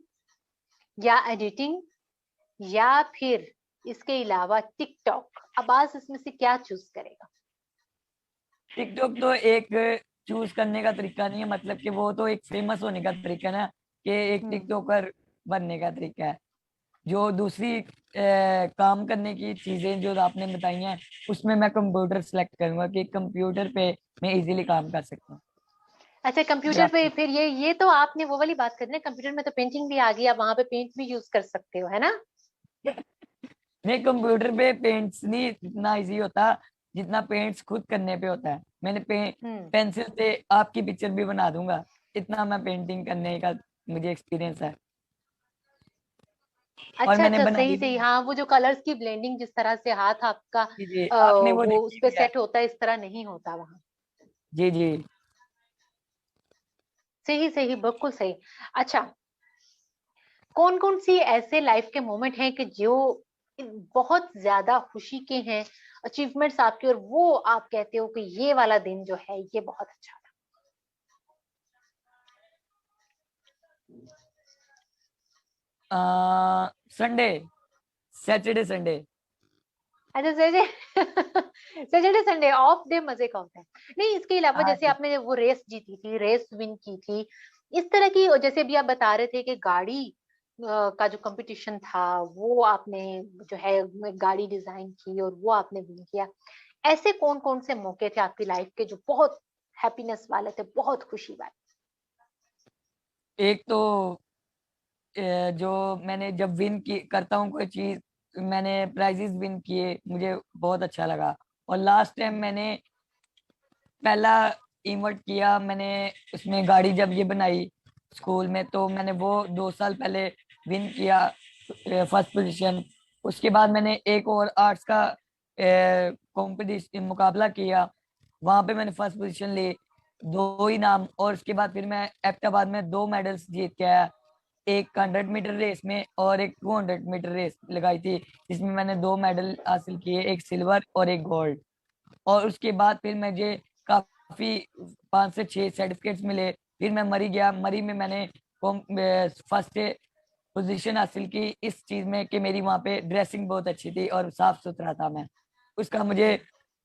या एडिटिंग, या फिर इसके अलावा टिकटॉक, अब्बास इसमें से क्या चूज करेगा? टिकटॉक तो एक चूज करने का तरीका नहीं है, मतलब कि वो तो एक फेमस होने का तरीका है ना, कि एक हम्म। टिकटॉकर बनने का तरीका है। जो दूसरी काम करने की चीजें जो आपने बताई हैं, उसमें मैं कंप्यूटर सेलेक्ट करूंगा कि कंप्यूटर पे मैं इजीली काम कर सकता हूँ। अच्छा, कंप्यूटर पे ग्राफिक। फिर ये तो आपने वो वाली बात कर ली, कंप्यूटर में तो पेंटिंग भी आ गई, आप वहां पे पेंट भी यूज कर सकते हो, है ना। नहीं, कंप्यूटर पे पेंट्स नहीं इतना इजी होता जितना पेंट्स खुद करने पे होता है। मैंने हम्म। पेंसिल से आपकी पिक्चर भी बना दूंगा, इतना मैं पेंटिंग करने का मुझे एक्सपीरियंस है। और अच्छा मैंने अच्छा, सही बनाई भी सही, है। हाँ वो जो कलर्स की ब्लेंडिंग जिस तरह से हाथ आपका जी जी, आपने वो वो उस देखी पे भी है। सेट होता है, इस तरह नहीं होता वहां। जी जी। सही सही, बिल्कुल सही। अच्छा, कौन कौन सी ऐसे लाइफ के मोमेंट हैं कि जो बहुत ज्यादा खुशी के हैं, अचीवमेंट्स आपके, और वो आप कहते हो कि ये वाला दिन जो है ये बहुत अच्छा था? Sunday, Saturday Sunday. अच्छा, Saturday Saturday Sunday off day मजे का होता है। नहीं, इसके अलावा हाँ जैसे जी। आपने वो रेस जीती थी, रेस विन की थी, इस तरह की, और जैसे अभी आप बता रहे थे कि गाड़ी का जो कंपटीशन था वो आपने जो है गाड़ी डिजाइन की और वो आपने विन किया, ऐसे कौन कौन से मौके थे आपकी लाइफ के जो बहुत हैप्पीनेस वाले थे, बहुत खुशी वाले? एक तो जो मैंने जब विन की करता हूँ कोई चीज, मैंने प्राइजेस विन किए, मुझे बहुत अच्छा लगा। और लास्ट टाइम मैंने पहला इवेंट किया, मैंने उसमें गाड़ी जब ये बनाई स्कूल में, तो मैंने वो 2 साल पहले विन किया, फर्स्ट पोजीशन। उसके बाद मैंने एक और आर्ट्स का कंपटीशन मुकाबला किया, वहां पे मैंने फर्स्ट पोजीशन ली, 2 इनाम। और उसके बाद फिर मैं एबटाबाद में 2 मेडल्स जीत के आया, एक 100 मीटर रेस में और एक 200 मीटर रेस लगाई थी, जिसमें मैंने 2 मेडल हासिल किए, एक सिल्वर और एक गोल्ड। और उसके बाद फिर मुझे काफी 5 से 6 सर्टिफिकेट्स मिले। फिर मैं मरी गया, मरी में मैंने फर्स्ट पोजीशन हासिल की इस चीज में कि मेरी वहाँ पे ड्रेसिंग बहुत अच्छी थी और साफ सुथरा था मैं, उसका मुझे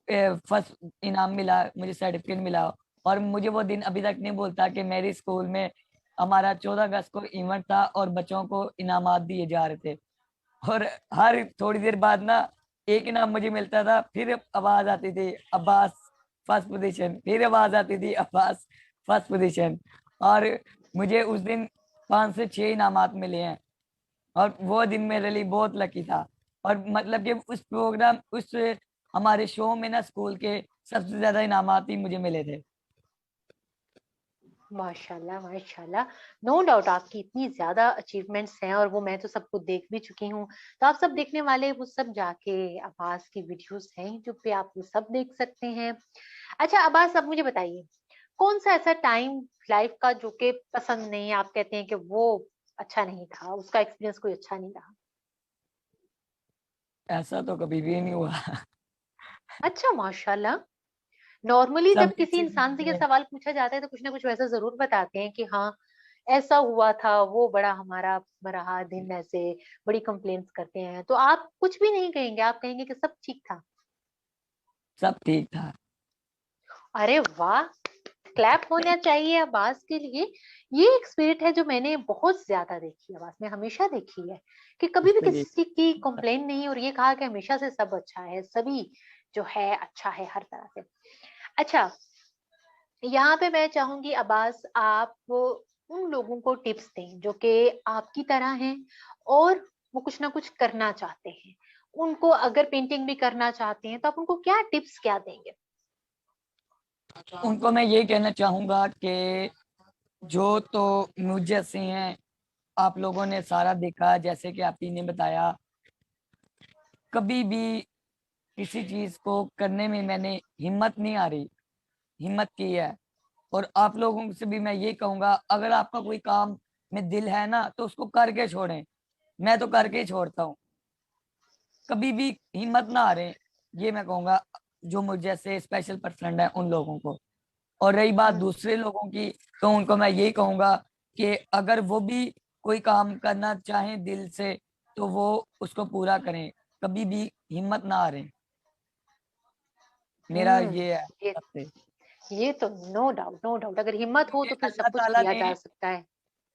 फर्स्ट इनाम मिला, मुझे सर्टिफिकेट मिला। और मुझे वो दिन अभी तक नहीं भूलता कि मेरे स्कूल में हमारा 14 अगस्त को इवेंट था और बच्चों को इनामात दिए जा रहे थे। और हर थोड़ी देर बाद ना एक इनाम मुझे मिलता था, फिर आवाज आती थी अब्बास फर्स्ट पोजीशन, फिर आवाज आती थी अब्बास फर्स्ट पोजीशन। और मुझे उस दिन 5 से 6 इनामात मिले हैं, और वो दिन मेरे लिए बहुत लकी था। और मतलब कि उस प्रोग्राम, उस हमारे शो में ना स्कूल के सबसे ज्यादा इनामात ही मुझे मिले थे। माशाल्लाह माशाल्लाह, नो डाउट आपकी इतनी ज्यादा अचीवमेंट्स हैं, और वो मैं तो सबको देख भी चुकी हूँ। तो आप सब देखने वाले वो सब जाके अब्बास की वीडियोस हैं यूट्यूब पे, आप वो सब देख सकते हैं। अच्छा अब्बास, अब मुझे बताइए, कौन सा ऐसा टाइम लाइफ का जो कि पसंद नहीं है, आप कहते हैं कि वो अच्छा नहीं था, उसका एक्सपीरियंस कोई अच्छा नहीं रहा? ऐसा तो कभी भी नहीं हुआ। अच्छा, माशाल्लाह। नॉर्मली जब सब किसी किसी इंसान से ये से। सवाल पूछा जाता है तो कुछ ना कुछ वैसा जरूर बताते हैं कि हाँ ऐसा हुआ था, वो बड़ा हमारा रहा दिन ऐसे, बड़ी कंप्लेंट्स करते हैं। तो आप कुछ भी नहीं कहेंगे, आप कहेंगे कि सब ठीक था? सब ठीक था। अरे वाह, क्लैप होना चाहिए आवाज के लिए। ये एक स्पिरिट है जो मैंने बहुत ज्यादा देखी है, आवाज में हमेशा देखी है, कि कभी भी चलिए। किसी की कंप्लेन नहीं, और ये कहा कि हमेशा से सब अच्छा है, सभी जो है अच्छा है हर तरह से। अच्छा, यहाँ पे मैं चाहूंगी अब्बास, आप उन लोगों को टिप्स दें जो कि आपकी तरह हैं और वो कुछ ना कुछ करना चाहते हैं, उनको अगर पेंटिंग भी करना चाहते हैं तो आप उनको क्या टिप्स क्या देंगे? उनको मैं ये कहना चाहूंगा कि जो तो मुझ जैसे हैं, आप लोगों ने सारा देखा जैसे कि आप ही ने बताया, कभी भी किसी चीज को करने में मैंने हिम्मत नहीं आ रही, हिम्मत की है। और आप लोगों से भी मैं ये कहूंगा, अगर आपका कोई काम में दिल है ना तो उसको करके छोड़ें। मैं तो करके ही छोड़ता हूँ, कभी भी हिम्मत ना हारें, ये मैं कहूंगा जो मुझ जैसे स्पेशल पर्सन है उन लोगों को। और रही बात हम्म दूसरे लोगों की, तो उनको मैं यही कहूंगा कि अगर वो भी कोई काम करना चाहें दिल से, तो वो उसको पूरा करें, कभी भी हिम्मत ना हारें। मेरा हम्म। ये है ये सबसे। ये तो नो डाउट, नो डाउट, अगर हिम्मत हो क्योंकि तो फिर सब कुछ किया जा सकता है।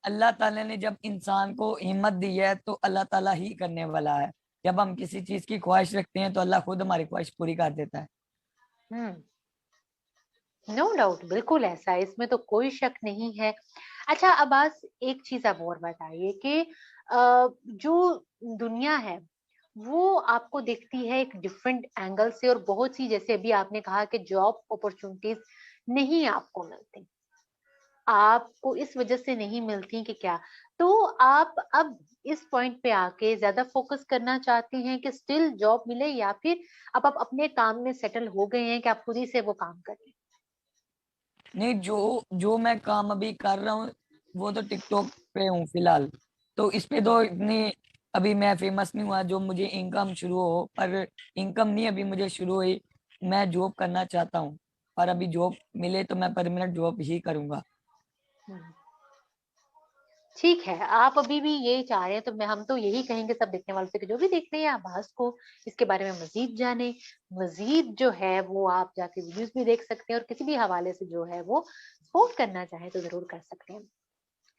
अल्लाह ताला ने जब इंसान को हिम्मत दी है तो अल्लाह ताला ही करने वाला है। जब हम किसी चीज की ख्वाहिश रखते हैं तो अल्लाह खुद हमारी ख्वाहिश पूरी कर देता है। हम्म, नो डाउट, बिल्कुल ऐसा है, इसमें तो कोई शक नहीं है। अच्छा अब्बास, एक चीज आप और बताइए कि जो दुनिया है वो आपको दिखती है एक डिफरेंट एंगल से, और बहुत सी, जैसे अभी आपने कहा कि जॉब अपॉर्चुनिटीज नहीं आपको मिलती, आपको इस वजह से नहीं मिलती कि क्या, तो आप अब इस पॉइंट पे आके ज्यादा फोकस करना चाहते हैं कि स्टिल जॉब मिले, या फिर आप अपने काम में सेटल हो गए हैं कि आप खुद ही से वो काम करें? नहीं, जो जो मैं काम अभी कर रहा हूँ वो तो टिकटॉक पे हूँ फिलहाल। तो इस पे तो इतनी अभी मैं फेमस नहीं हुआ जो मुझे इनकम शुरू हो, पर इनकम नहीं अभी मुझे शुरू हुई। मैं जॉब करना चाहता हूँ, पर अभी जॉब मिले तो मैं परमानेंट जॉब ही करूंगा। हम्म, ठीक है। आप अभी भी यही चाह रहे हैं, तो मैं हम तो यही कहेंगे सब देखने वालों से कि जो भी देख रहे हैं आभास को, इसके बारे में मजीद जाने, मजीद जो है वो आप जाके वीडियोस भी देख सकते हैं, और किसी भी हवाले से जो है वो सपोर्ट करना चाहे तो जरूर कर सकते हैं।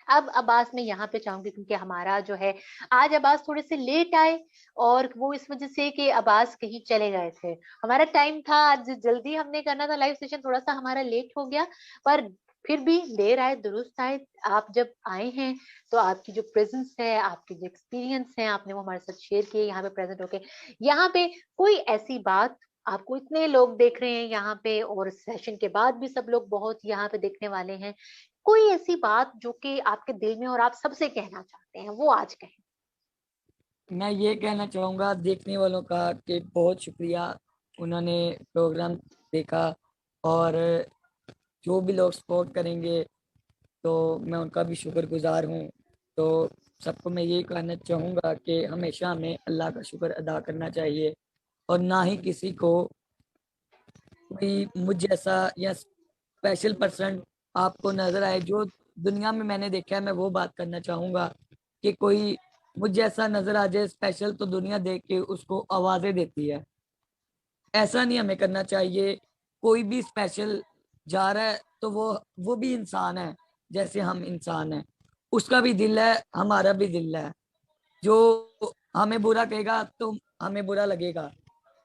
अब अब्बास मैं यहाँ पे चाहूंगी, क्योंकि हमारा जो है आज अब्बास थोड़े से लेट आए, और वो इस वजह से कि अब्बास कहीं चले गए थे। हमारा टाइम था आज जल्दी हमने करना था लाइव सेशन, थोड़ा सा हमारा लेट हो गया, पर फिर भी देर आए दुरुस्त आए। आप जब आए हैं तो आपकी जो प्रेजेंस है, आपके जो एक्सपीरियंस है, आपने वो हमारे साथ शेयर किए यहाँ पे प्रेजेंट होके। यहाँ पे कोई ऐसी बात, आपको इतने लोग देख रहे हैं यहाँ पे, और सेशन के बाद भी सब लोग बहुत यहाँ पे देखने वाले हैं, कोई ऐसी बात जो कि आपके दिल में और आप सबसे कहना चाहते हैं, वो आज कहें। मैं ये कहना चाहूंगा देखने वालों का कि बहुत शुक्रिया, उन्होंने प्रोग्राम देखा। और जो भी लोग सपोर्ट करेंगे तो मैं उनका भी शुक्रगुजार हूँ। तो सबको मैं यही कहना चाहूंगा कि हमेशा हमें अल्लाह का शुक्र अदा करना चाहिए, और ना ही किसी को कोई मुझ जैसा या स्पेशल पर्सन आपको नजर आए। जो दुनिया में मैंने देखा है मैं वो बात करना चाहूंगा कि कोई मुझ जैसा नजर आ जाए स्पेशल तो दुनिया देख के उसको आवाजें देती है। ऐसा नहीं हमें करना चाहिए। कोई भी स्पेशल जा रहा है तो वो भी इंसान है, जैसे हम इंसान हैं। उसका भी दिल है, हमारा भी दिल है। जो हमें बुरा कहेगा तो हमें बुरा लगेगा,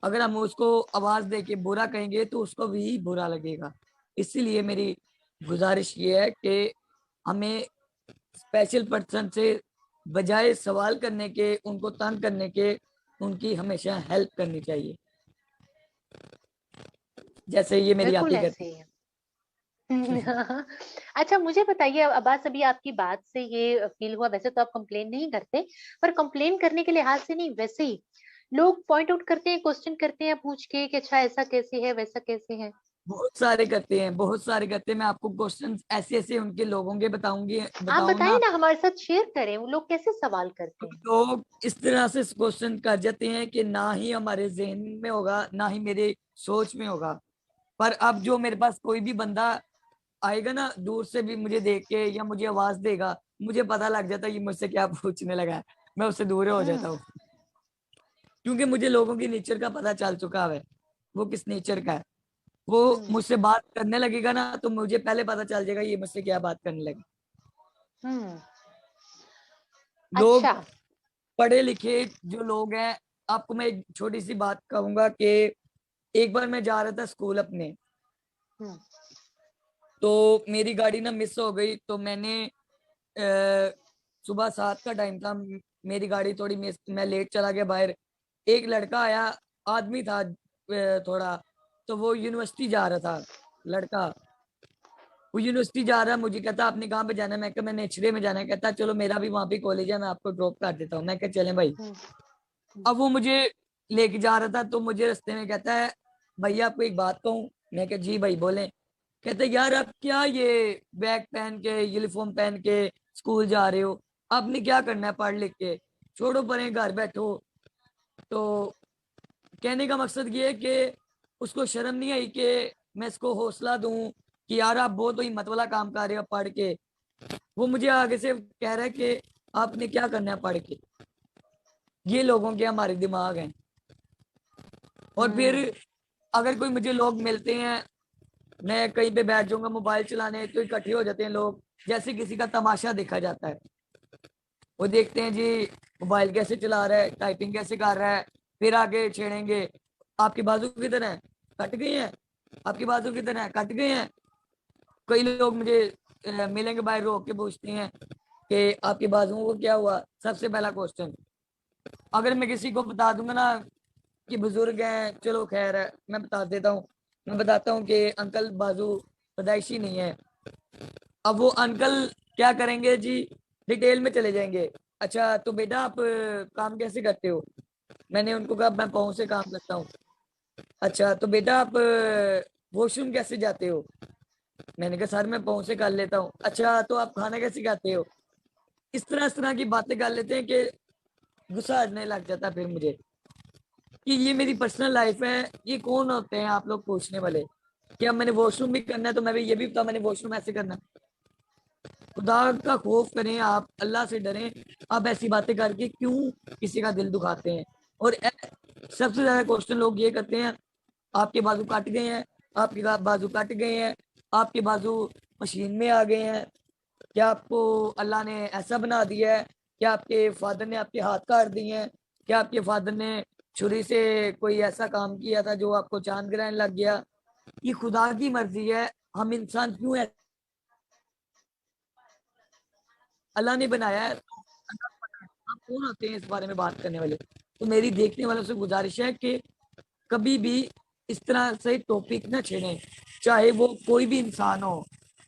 अगर हम उसको आवाज दे के बुरा कहेंगे तो उसको भी बुरा लगेगा। इसीलिए मेरी गुजारिश ये है कि हमें स्पेशल पर्सन से बजाय सवाल करने के, उनको तंग करने के, उनकी हमेशा हेल्प करनी चाहिए, जैसे ये मेरी बिल्कुल आपकी ऐसे कहती ही है। अच्छा मुझे बताइए अब्बास, अभी आपकी बात से ये फील हुआ, वैसे तो आप कंप्लेन नहीं करते, पर कंप्लेन करने के लिहाज से नहीं, वैसे ही लोग पॉइंट आउट करते हैं, क्वेश्चन करते हैं पूछ के कि अच्छा ऐसा कैसे है वैसा कैसे है। बहुत सारे करते हैं, बहुत सारे करते हैं। मैं आपको क्वेश्चन ऐसे ऐसे उनके लोगों के बताऊंगी, आप बताऊंगा बताएं ना। ना, हमारे साथ शेयर करें, वो लोग कैसे सवाल करते हैं। लोग इस तरह से क्वेश्चन कर जाते हैं कि ना ही हमारे जहन में होगा ना ही मेरे सोच में होगा। पर अब जो मेरे पास कोई भी बंदा आएगा ना, दूर से भी मुझे देख के या मुझे आवाज देगा, मुझे पता लग जाता है ये मुझसे क्या पूछने लगा है। मैं उससे दूर हो हम्म। जाता हूँ, क्योंकि मुझे लोगों की नेचर का पता चल चुका है, वो किस नेचर का है। वो हम्म। मुझसे बात करने लगेगा ना तो मुझे पहले पता चल जाएगा ये मुझसे क्या बात करने लगे। हम्म। लोग अच्छा। पढ़े लिखे जो लोग हैं, आपको मैं एक छोटी सी बात कहूंगा कि एक बार मैं जा रहा था स्कूल अपने, हम्म। तो मेरी गाड़ी ना मिस हो गई। तो मैंने सुबह 7 का टाइम था, मेरी गाड़ी थोड़ी मिस, मैं लेट चला गया बाहर। एक लड़का आया, आदमी था थोड़ा, तो वो यूनिवर्सिटी जा रहा था लड़का। वो यूनिवर्सिटी जा रहा है, मुझे कहता आपने कहाँ पे जाना है, मैं कहा मैंने नेचरे में जाना है। कहता चलो मेरा भी वहां पे कॉलेज है, मैं आपको ड्रॉप कर देता हूँ। मैं कहा चलें भाई। हम्म। अब वो मुझे लेके जा रहा था तो मुझे रास्ते में कहता है भैया आपको एक बात कहूँ। मैं कहा जी भाई बोले। कहते यार आप क्या ये बैग पहन के यूनिफॉर्म पहन के स्कूल जा रहे हो, आपने क्या करना है पढ़ लिख के, छोड़ो परे घर बैठो। तो कहने का मकसद ये है कि उसको शर्म नहीं आई कि मैं इसको हौसला दूं कि यार आप बहुत ही हिम्मत वाला काम कर रहे हो पढ़ के। वो मुझे आगे से कह रहा है कि आपने क्या करना है पढ़ के। ये लोगों के हमारे दिमाग हैं। और फिर हम्म। अगर कोई मुझे लोग मिलते हैं, मैं कहीं पे बैठ जाऊंगा मोबाइल चलाने तो इकट्ठे हो जाते हैं लोग, जैसे किसी का तमाशा देखा जाता है। वो देखते हैं जी मोबाइल कैसे चला रहा है, टाइपिंग कैसे कर रहा है, फिर आगे छेड़ेंगे आपकी बाजू किधर है, कट गई है, आपकी बाजू किधर है, कट गए हैं। कई लोग मुझे मिलेंगे बाहर रोक के पूछते हैं कि आपकी बाजुओं को क्या हुआ। सबसे पहला क्वेश्चन, अगर मैं किसी को बता दूंगा ना कि बुजुर्ग हैं, चलो खैर है, मैं बता देता हूँ। मैं बताता हूँ कि अंकल बाजू पैदाइशी नहीं है। अब वो अंकल क्या करेंगे जी, डिटेल में चले जाएंगे। अच्छा तो बेटा आप काम कैसे करते हो? मैंने उनको कहा मैं पाँव से काम करता हूँ। अच्छा तो बेटा आप वॉशरूम कैसे जाते हो? मैंने कहा सर मैं पाँव से कर लेता हूँ। अच्छा तो आप खाना कैसे खाते हो? इस तरह की बातें कर लेते हैं कि गुस्सा आने लग जाता है फिर मुझे कि ये मेरी पर्सनल लाइफ है, ये कौन होते हैं आप लोग पूछने वाले? कि अब मैंने वॉशरूम भी करना है तो मैं भी ये भी बता मैंने वॉशरूम ऐसे करना है। खुदा का खौफ करें, आप अल्लाह से डरें। आप ऐसी बातें करके क्यों किसी का दिल दुखाते हैं? और सबसे ज्यादा क्वेश्चन लोग ये करते हैं, आपके बाजू कट गए हैं, आपके बाजू कट गए हैं, आपके बाजू मशीन में आ गए हैं, क्या आपको अल्लाह ने ऐसा बना दिया है? क्या आपके फादर ने आपके हाथ काट दिए हैं? क्या आपके फादर ने छुरी से कोई ऐसा काम किया था जो आपको चांद ग्रहण लग गया? ये खुदा की मर्जी है। हम इंसान क्यों है, अल्लाह ने बनाया है। आप कौन होते हैं इस बारे में बात करने वाले? तो मेरी देखने वालों से गुजारिश है कि कभी भी इस तरह से टॉपिक ना छेड़ें, चाहे वो कोई भी इंसान हो।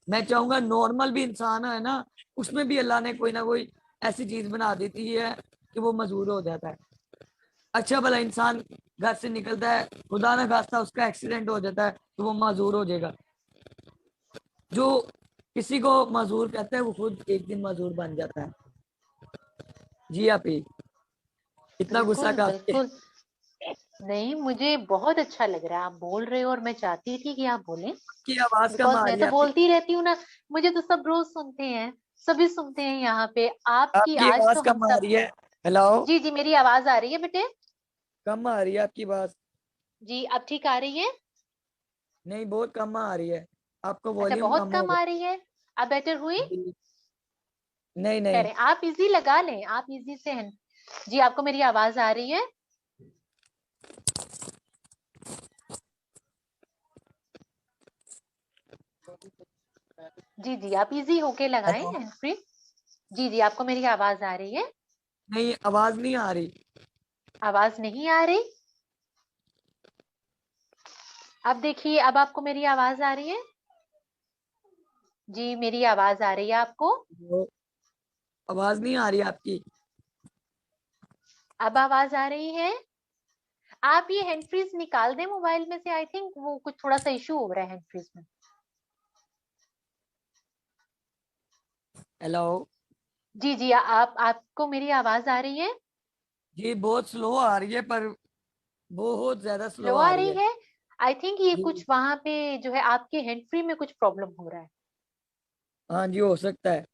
मैं चाहूंगा नॉर्मल भी इंसान है ना, उसमें भी अल्लाह ने कोई ना कोई ऐसी चीज बना देती है कि वो मजबूर हो जाता है। अच्छा भला इंसान घर से निकलता है, खुदा ना खास्ता उसका एक्सीडेंट हो जाता है तो वो मजबूर हो जाएगा। जो किसी को मजबूर कहता है वो खुद एक दिन मजबूर बन जाता है। जी आप ही इतना गुस्सा बिल्कुल काफी है। बिल्कुल। नहीं, मुझे बहुत अच्छा लग रहा है आप बोल रहे हो, और मैं चाहती थी कि आप बोलें, आपकी आवाज कम बिकॉज आ मैं रही तो है आपकी। बोलती रहती हूँ ना। मुझे तो सब रोज सुनते हैं, सभी सुनते हैं यहाँ पे। आपकी आपकी आज आवाज तो हम कम आ सब। रही है। हेलो। जी जी, मेरी आवाज आ रही है बेटे? कम आ रही है आपकी आवाज। जी, अब ठीक आ रही है? नहीं बहुत कम आ रही है, आपको अच्छा, वॉल्यूम बहुत कम कम होगा। आ रही है। अब बेटर हुई? जी। नहीं नहीं। करें, आप इजी लगा लें, आप इजी से हैं। जी, आपको मेरी आवाज आ रही है? जी जी, आप इजी होके लगाएं हेलो। Hand free. जी जी, आपको मेरी आवाज आ रही है? नहीं आवाज नहीं आ रही। आवाज नहीं आ रही? अब देखिए, अब आपको मेरी आवाज आ रही है? जी, मेरी आवाज आ रही है आपको? वो आवाज नहीं आ रही आपकी। अब आवाज आ रही है? आप ये हैंड फ्रीज निकाल दें मोबाइल में से, आई थिंक वो कुछ थोड़ा सा इशू हो रहा है हैंड फ्रीज में। हेलो। जी जी, आपको मेरी आवाज आ रही है? जी बहुत स्लो आ रही है, पर बहुत ज्यादा स्लो स्लो आ आ रही रही है। है? आई थिंक ये जी। कुछ वहां पे जो है आपके हैंड फ्री में कुछ प्रॉब्लम हो रहा है। हाँ जी हो सकता है।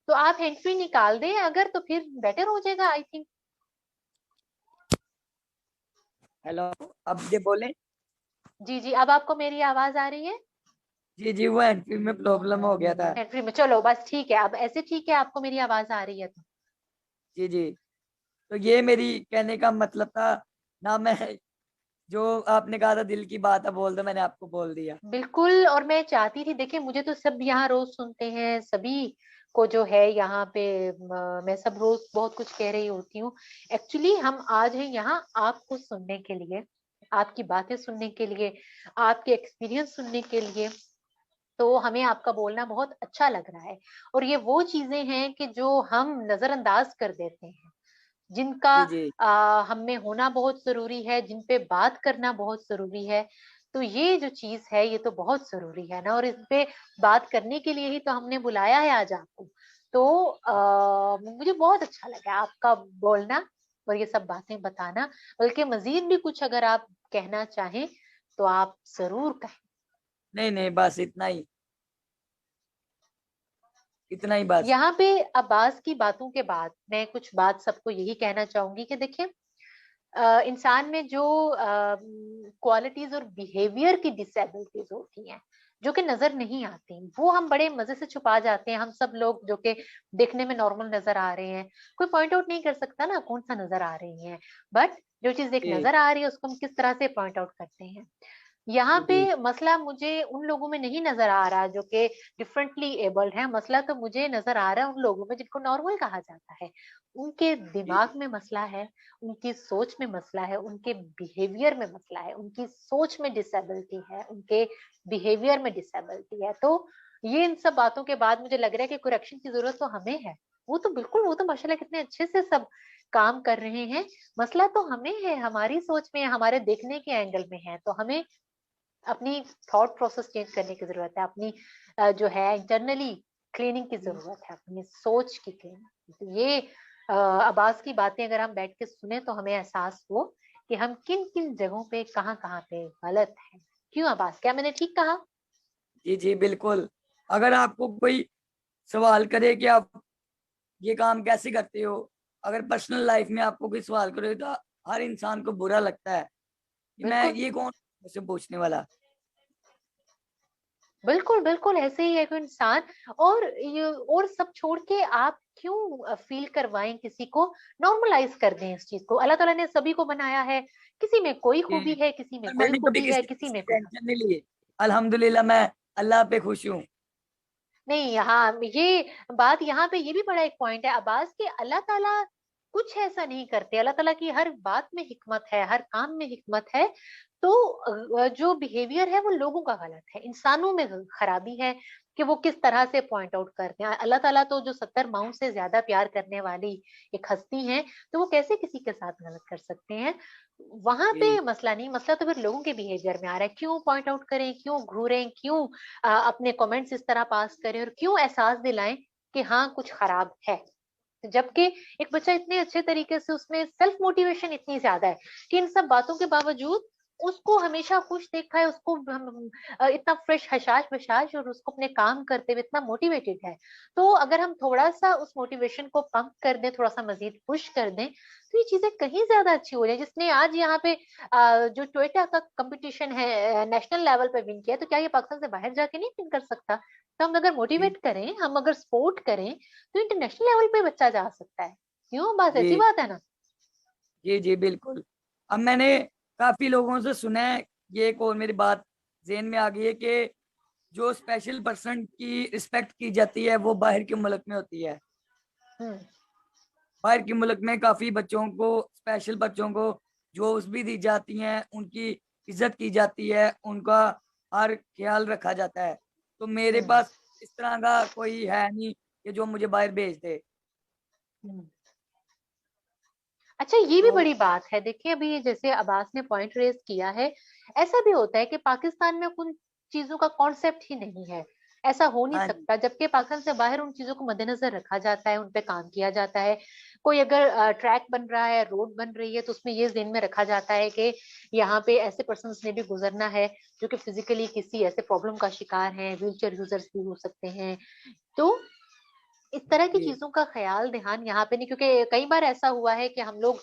तो आप हैंड फ्री निकाल दें अगर, तो फिर बेटर हो जाएगा आई थिंक। हेलो। अब ये बोले। जी जी, अब आपको मेरी आवाज आ रही है? जी जी वो एंट्री में प्रॉब्लम हो गया था। हैंड फ्री में, चलो बस ठीक है, अब ऐसे ठीक है, आपको मेरी आवाज आ रही है तो। जी जी। तो ये मेरी कहने का मतलब था ना। मैं जो आपने कहा था दिल की बात है बोल दो, मैंने आपको बोल दिया। बिल्कुल, और मैं चाहती थी, देखिए मुझे तो सब यहाँ रोज सुनते हैं, सभी को जो है यहाँ पे मैं सब रोज बहुत कुछ कह रही होती हूँ। एक्चुअली हम आज हैं यहाँ आपको सुनने के लिए, आपकी बातें सुनने के लिए, आपके एक्सपीरियंस सुनने के लिए। तो हमें आपका बोलना बहुत अच्छा लग रहा है। और ये वो चीजें हैं कि जो हम नजरअंदाज कर देते हैं, जिनका जी जी। हम में होना बहुत जरूरी है, जिन पे बात करना बहुत जरूरी है। तो ये जो चीज है ये तो बहुत जरूरी है ना, और इस पे बात करने के लिए ही तो हमने बुलाया है आज आपको। तो मुझे बहुत अच्छा लगा आपका बोलना और ये सब बातें बताना। बल्कि मजीद भी कुछ अगर आप कहना चाहें तो आप जरूर कहें। नहीं नहीं बस इतना ही, इतना ही बस। यहाँ पे अब्बास की बातों के बाद मैं कुछ बात सबको यही कहना चाहूंगी कि देखिए, इंसान में जो क्वालिटीज और बिहेवियर की डिसेबिलिटीज होती हैं, जो कि नजर नहीं आती, वो हम बड़े मजे से छुपा जाते हैं। हम सब लोग जो कि देखने में नॉर्मल नजर आ रहे हैं, कोई पॉइंट आउट नहीं कर सकता ना कौन सा नजर आ रही है। बट जो चीज एक जी नजर आ रही है उसको हम किस तरह से पॉइंट आउट करते हैं। यहाँ जी पे जी मसला मुझे उन लोगों में नहीं नजर आ रहा जो कि डिफरेंटली एबल्ड है। मसला तो मुझे नजर आ रहा है उन लोगों में जिनको नॉर्मल कहा जाता है। उनके जी। दिमाग में मसला है, उनकी सोच में मसला है, उनके बिहेवियर में मसला है, उनकी सोच में डिसेबिलिटी है, उनके बिहेवियर में डिसेबिलिटी है। तो ये इन सब बातों के बाद मुझे लग रहा है कि करेक्शन की जरूरत तो हमें है, वो तो बिल्कुल, वो तो माशाल्लाह कितने अच्छे से सब काम कर रहे हैं। मसला तो हमें है, हमारी सोच में, हमारे देखने के एंगल में है। तो हमें अपनी थॉट प्रोसेस चेंज करने की जरूरत है, अपनी जो है इंटरनली क्लीनिंग की जरूरत है, अपनी सोच की क्लीनिंग। तो ये अब्बास की बातें अगर हम बैठ के सुने तो हमें एहसास हो कि हम किन किन जगहों पे कहाँ कहाँ पे गलत है। क्यों अब्बास, क्या मैंने ठीक कहा? जी जी बिल्कुल। अगर आपको कोई सवाल करे कि आप ये काम कैसे करते हो, अगर पर्सनल लाइफ में आपको कोई सवाल करे, तो हर इंसान को बुरा लगता है कि मैं बिल्कुल ये कौन मुझसे पूछने वाला। बिल्कुल बिल्कुल, ऐसे ही है कोई इंसान। और ये, और सब छोड़ के आप क्यों फील करवाएं किसी को, नॉर्मलाइज कर दें इस चीज को। अल्लाह ताला ने सभी को बनाया है, किसी में कोई खूबी ये है, किसी में और कोई मैंने कभी खूबी है, किसी किसी चीज में की कोई। टेंशन नहीं ली। अल्हम्दुलिल्लाह, मैं अल्लाह पे खुश हूँ। नहीं, हाँ, ये बात यहाँ पे ये भी बड़ा एक पॉइंट है अब्बास, कि अल्लाह ताला कुछ ऐसा नहीं करते। अल्लाह ताला की हर बात में हिकमत है, हर काम में हिकमत है। तो जो बिहेवियर है वो लोगों का गलत है, इंसानों में खराबी है कि वो किस तरह से पॉइंट आउट करते हैं। अल्लाह ताला तो जो 70 माओं से ज्यादा प्यार करने वाली एक हस्ती है, तो वो कैसे किसी के साथ गलत कर सकते हैं? वहां पे जी मसला नहीं, मसला तो फिर लोगों के बिहेवियर में आ रहा है। क्यों पॉइंट आउट करें, क्यों घूरें, क्यों अपने कमेंट्स इस तरह पास करें, और क्यों एहसास दिलाएं कि हाँ कुछ खराब है। जबकि एक बच्चा इतने अच्छे तरीके से, उसमें सेल्फ मोटिवेशन इतनी ज्यादा है कि इन सब बातों के बावजूद उसको हमेशा खुश देखा है, उसको इतना फ्रेश, हशाश बशाश, और उसको अपने काम करते हुए इतना मोटिवेटेड है। तो अगर हम थोड़ा सा उस मोटिवेशन को पंप कर दें, थोड़ा सा मजीद पुश कर दें, तो ये चीजें कहीं ज्यादा अच्छी हो जाए। जिसने आज यहाँ पे जो टोयोटा का कंपटीशन है नेशनल लेवल पे विन किया, तो क्या ये पाकिस्तान से बाहर जाके नहीं विन कर सकता? तो हम अगर जी मोटिवेट करें, हम अगर सपोर्ट करें, तो इंटरनेशनल लेवल पे बच्चा जा सकता है। क्यों, बस ऐसी जी बात है ना? जी जी बिल्कुल। अब मैंने काफी लोगों से सुना है, ये एक और मेरी बात जेहन में आ गई है कि जो स्पेशल पर्सन की रिस्पेक्ट की जाती है वो बाहर के मुल्क में होती है। हम्म। बाहर के मुल्क में काफी बच्चों को, स्पेशल बच्चों को जॉब्स भी दी जाती हैं, उनकी इज्जत की जाती है, उनका हर ख्याल रखा जाता है। तो मेरे हम्म। पास इस तरह का कोई है नहीं कि जो मुझे बाहर भेज दे। हम्म। अच्छा, ये भी तो बड़ी बात है। देखिए, अभी जैसे अब्बास ने पॉइंट रेज किया है, ऐसा भी होता है कि पाकिस्तान में उन चीजों का कॉन्सेप्ट ही नहीं है। ऐसा हो नहीं हाँ जी सकता, जबकि पाकिस्तान से बाहर उन चीजों को मद्देनजर रखा जाता है, उन पे काम किया जाता है। कोई अगर ट्रैक बन रहा है, रोड बन रही है, तो उसमें ये ध्यान में रखा जाता है कि यहाँ पे ऐसे पर्सन ने भी गुजरना है जो कि फिजिकली किसी ऐसे प्रॉब्लम का शिकार है, व्हीलचेयर यूजर्स भी हो सकते हैं। तो इस तरह की जी चीजों का ख्याल ध्यान यहाँ पे नहीं, क्योंकि कई बार ऐसा हुआ है कि हम लोग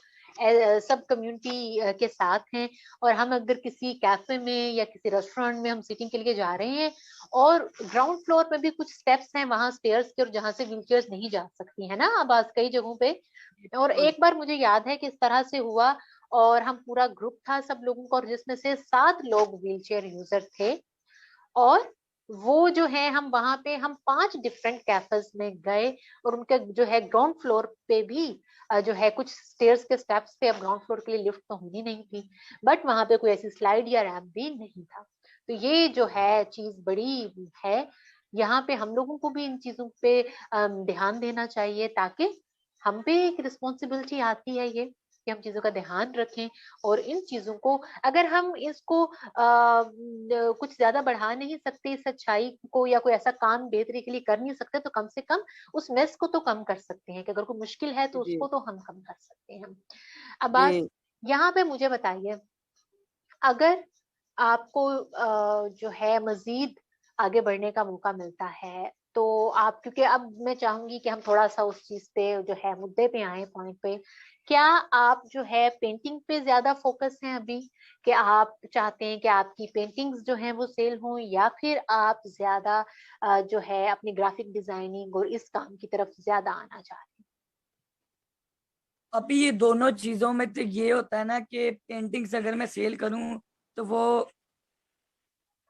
सब कम्युनिटी के साथ हैं, और हम अगर किसी कैफे में या किसी रेस्टोरेंट में हम सीटिंग के लिए जा रहे हैं, और ग्राउंड फ्लोर में भी कुछ स्टेप्स हैं वहां स्टेयर्स के, और जहां से व्हीलचेयर्स नहीं जा सकती है ना अब आज कई जगहों पे। और बिल्कुल। एक बार मुझे याद है कि इस तरह से हुआ, और हम पूरा ग्रुप था सब लोगों का, और जिसमें से 7 लोग व्हीलचेयर यूजर थे। और वो जो है, हम वहां पे हम 5 डिफरेंट कैफेज में गए, और उनके जो है ग्राउंड फ्लोर पे भी जो है कुछ स्टेयर्स के स्टेप्स पे, अब ग्राउंड फ्लोर के लिए लिफ्ट तो होनी नहीं थी, बट वहां पे कोई ऐसी स्लाइड या रैंप भी नहीं था। तो ये जो है चीज बड़ी है। यहाँ पे हम लोगों को भी इन चीजों पे ध्यान देना चाहिए, ताकि हम पे एक रिस्पॉन्सिबिलिटी आती है ये, कि हम चीजों का ध्यान रखें। और इन चीजों को, अगर हम इसको कुछ ज्यादा बढ़ा नहीं सकते इस अच्छाई को, या कोई ऐसा काम बेहतरी के लिए कर नहीं सकते, तो कम से कम उस मेस को तो कम कर सकते हैं, कि अगर कोई मुश्किल है तो जी उसको तो हम कम कर सकते हैं। अब बस जी यहाँ पे मुझे बताइए, अगर आपको जो है मजीद आगे बढ़ने का मौका मिलता है, तो आप, क्योंकि अब मैं चाहूंगी कि हम थोड़ा सा उस चीज पे जो है मुद्दे पे आए, पॉइंट पे। क्या आप जो है पेंटिंग पे ज्यादा फोकस हैं अभी, कि आप चाहते हैं कि आपकी पेंटिंग्स जो हैं वो सेल हों, या फिर आप ज्यादा जो है अपनी ग्राफिक डिजाइनिंग और इस काम की तरफ ज्यादा आना चाहते अभी ये दोनों चीजों में तो ये होता है ना कि पेंटिंग्स अगर मैं सेल करूं तो वो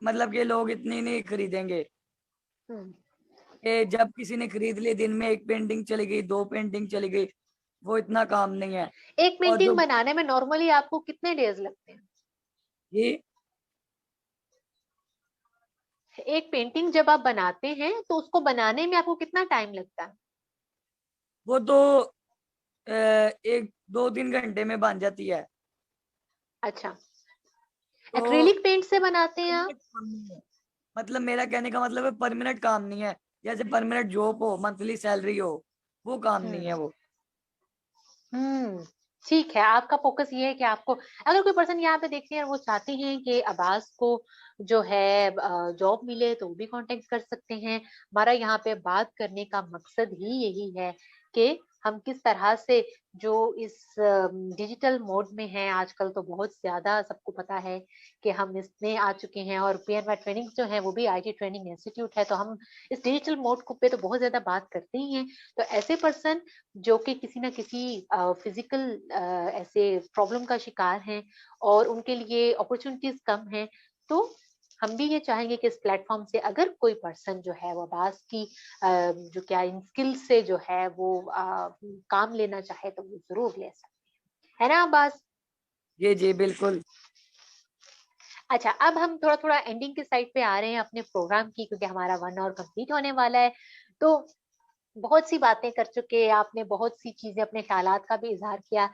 मतलब कि लोग इतनी नहीं खरीदेंगे। हैं? कि जब किसी ने खरीद ली, दिन में एक पेंटिंग चली गई, दो पेंटिंग चली गई, वो इतना काम नहीं है। एक और पेंटिंग जो बनाने में नॉर्मली आपको कितने डेज लगते हैं? ये एक पेंटिंग जब आप बनाते हैं तो उसको बनाने में आपको कितना टाइम लगता है? वो तो 1-2-3 घंटे में बन जाती है। अच्छा, तो एक्रिलिक पेंट से बनाते हैं आप? परमानेंट काम नहीं है। मतलब मेरा कहने का मतलब है परमानेंट काम नहीं है, जैसे परमानेंट जॉब हो, मंथली सैलरी हो, वो काम नहीं हम्म है वो। हम्म ठीक है, आपका फोकस ये है कि आपको, अगर कोई पर्सन यहाँ पे देखते हैं और वो चाहते हैं कि अब्बास को जो है जॉब मिले तो वो भी कांटेक्ट कर सकते हैं। हमारा यहाँ पे बात करने का मकसद ही यही है कि हम किस तरह से जो इस डिजिटल मोड में है आजकल, तो बहुत ज्यादा सबको पता है कि हम इसमें आ चुके हैं, और पीएनवाई ट्रेनिंग जो है वो भी आईटी ट्रेनिंग इंस्टीट्यूट है, तो हम इस डिजिटल मोड को पे तो बहुत ज्यादा बात करते ही हैं। तो ऐसे पर्सन जो कि किसी ना किसी फिजिकल ऐसे प्रॉब्लम का शिकार हैं और उनके लिए अपॉर्चुनिटीज कम हैं, तो हम भी ये चाहेंगे कि इस प्लेटफॉर्म से अगर कोई पर्सन जो है वो आवाज की जो क्या इन स्किल से जो है वो काम लेना चाहे तो वो जरूर ले सकते है ना आवाज। जी बिल्कुल। अच्छा, अब हम थोड़ा थोड़ा एंडिंग के साइड पे आ रहे हैं अपने प्रोग्राम की, क्योंकि हमारा 1 आवर कंप्लीट होने वाला है। तो बहुत सी बातें कर चुके हैं आपने, बहुत सी चीजें अपने ख्यालात का भी इजहार किया।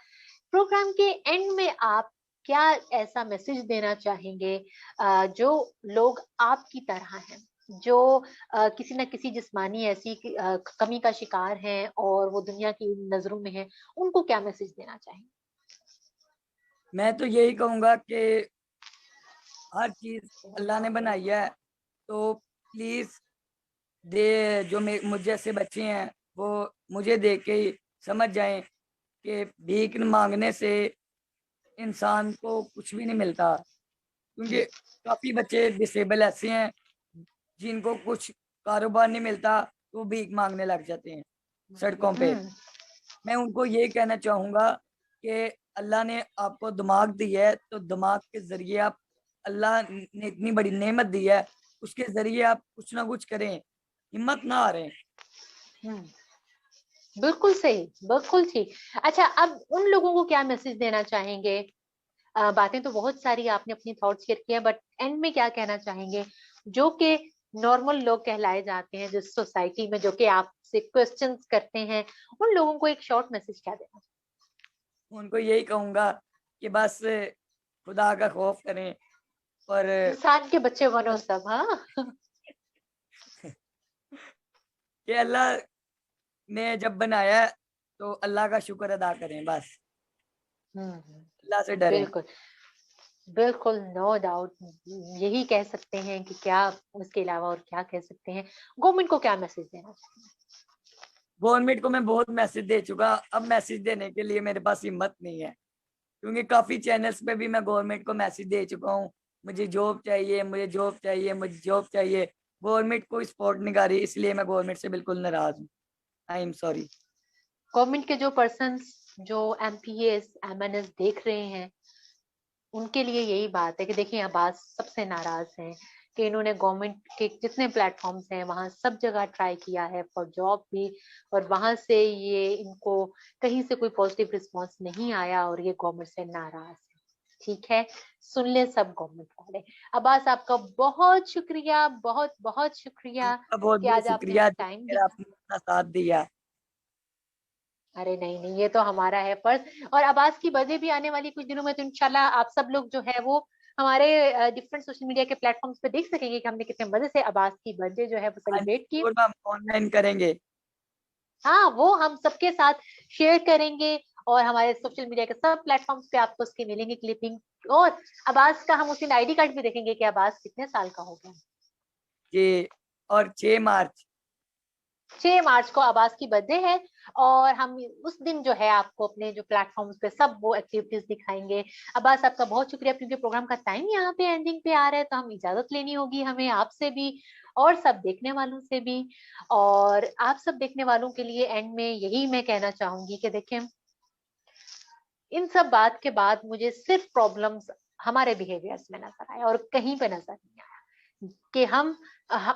प्रोग्राम के एंड में आप क्या ऐसा मैसेज देना चाहेंगे जो लोग आपकी तरह हैं, जो किसी न किसी जिस्मानी ऐसी कमी का शिकार हैं और वो दुनिया की नजरों में है, उनको क्या मैसेज देना चाहेंगे? मैं तो यही कहूंगा कि हर चीज अल्लाह ने बनाई है, तो प्लीज दे जो मुझ जैसे बच्चे हैं वो मुझे देख के ही समझ जाएं कि भीख मांगने से इंसान को कुछ भी नहीं मिलता। क्योंकि काफी बच्चे डिसेबल ऐसे हैं जिनको कुछ कारोबार नहीं मिलता, तो वो भीख मांगने लग जाते हैं सड़कों पे। हम्म मैं उनको ये कहना चाहूंगा कि अल्लाह ने आपको दिमाग दी है, तो दिमाग के जरिए आप, अल्लाह ने इतनी बड़ी नेमत दी है, उसके जरिए आप कुछ ना कुछ करें, हिम्मत ना हारें। हम्म बिल्कुल सही, बिल्कुल ठीक। अच्छा, अब उन लोगों को क्या मैसेज देना चाहेंगे? बातें तो बहुत सारी आपने अपनी थॉट्स शेयर किया, बट एंड में क्या कहना चाहेंगे जो कि नॉर्मल लोग कहलाए जाते हैं जिस सोसाइटी में, जो कि आपसे क्वेश्चंस करते हैं, उन लोगों को एक शॉर्ट मैसेज क्या देना? उनको यही कहूंगा कि बस खुदा का खौफ करें, और इंसान के बच्चे बनो सब, हाँ। कि अल्लाह ने जब बनाया है, तो अल्लाह का शुक्र अदा करें बस, अल्लाह से डरें। बिल्कुल, बिल्कुल, नो डाउट। यही कह सकते हैं कि क्या, उसके अलावा और क्या कह सकते हैं? गवर्नमेंट को क्या मैसेज देना चाहिए? गवर्नमेंट को मैं बहुत मैसेज दे चुका, अब मैसेज देने के लिए मेरे पास हिम्मत नहीं है, क्योंकि काफी चैनल्स पे भी मैं गवर्नमेंट को मैसेज दे चुका हूँ, मुझे जॉब चाहिए, मुझे जॉब चाहिए, मुझे जॉब चाहिए। गवर्नमेंट को सपोर्ट नहीं कर रही, इसलिए मैं गवर्नमेंट से बिल्कुल नाराज हूँ। I am sorry. गवर्नमेंट के जो पर्सन्स, जो एमपीएस एमएनएस देख रहे हैं, उनके लिए यही बात है कि देखिए अब्बास सबसे नाराज हैं कि इन्होंने गवर्नमेंट के जितने प्लेटफॉर्म्स हैं वहां सब जगह ट्राई किया है फॉर जॉब भी, और वहां से ये इनको कहीं से कोई पॉजिटिव रिस्पांस नहीं आया और ये गवर्नमेंट से नाराज है। ठीक है, सुन ले सब गवर्नमेंट वाले। अब्बास, आपका बहुत शुक्रिया, बहुत बहुत शुक्रिया आपका बहुत कि बहुत आज आपने शुक्रिया अपना जो टाइम मेरा दिया। आपने अपना साथ दिया। अरे नहीं नहीं, ये तो हमारा है फर्ज। और अब्बास की बर्थडे भी आने वाली कुछ दिनों में, तो इंशाल्लाह आप सब लोग जो है वो हमारे डिफरेंट सोशल मीडिया के प्लेटफॉर्म्स पे देख सकेंगे कि हमने कितने मजे से अब्बास की बर्थडे जो है वो हाँ जी, सेलिब्रेट की। जरूर हम ऑनलाइन करेंगे। हाँ, वो हम सबके साथ शेयर करेंगे, और हमारे सोशल मीडिया के सब प्लेटफॉर्म्स पे आपको उसके मिलेंगे क्लिपिंग। और अब्बास का हम उस दिन आईडी कार्ड भी देखेंगे कि अब्बास कितने साल का हो गया। कि और 6 मार्च। 6 मार्च को अब्बास की बर्थडे है, और हम उस दिन जो है आपको अपने जो प्लेटफॉर्म्स पे सब वो एक्टिविटीज दिखाएंगे। अब्बास, आपका बहुत शुक्रिया, क्योंकि प्रोग्राम का टाइम यहाँ पे एंडिंग पे आ रहा है, तो हम इजाजत लेनी होगी हमें आपसे भी और सब देखने वालों से भी। और आप सब देखने वालों के लिए एंड में यही मैं कहना चाहूंगी कि देखें, इन सब बात के बाद मुझे सिर्फ प्रॉब्लम्स हमारे बिहेवियर्स में नजर आए और कहीं पे नजर नहीं आया कि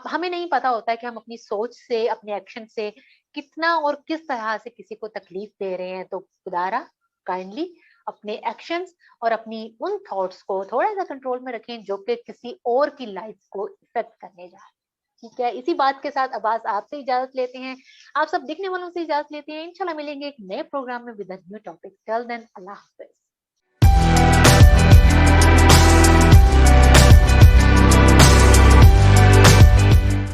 हमें नहीं पता होता है कि हम अपनी सोच से, अपने एक्शन से कितना और किस तरह से किसी को तकलीफ दे रहे हैं। तो खुदारा काइंडली अपने एक्शंस और अपनी उन थॉट्स को थोड़ा सा कंट्रोल में रखें जो कि किसी और की लाइफ को इफेक्ट करने जा रहे हैं। ठीक है, इसी बात के साथ अब्बास आपसे इजाजत लेते हैं, आप सब देखने वालों से इजाजत लेते हैं। इंशाल्लाह मिलेंगे एक नए प्रोग्राम में with a new topic. Till then अल्लाह हाफिज।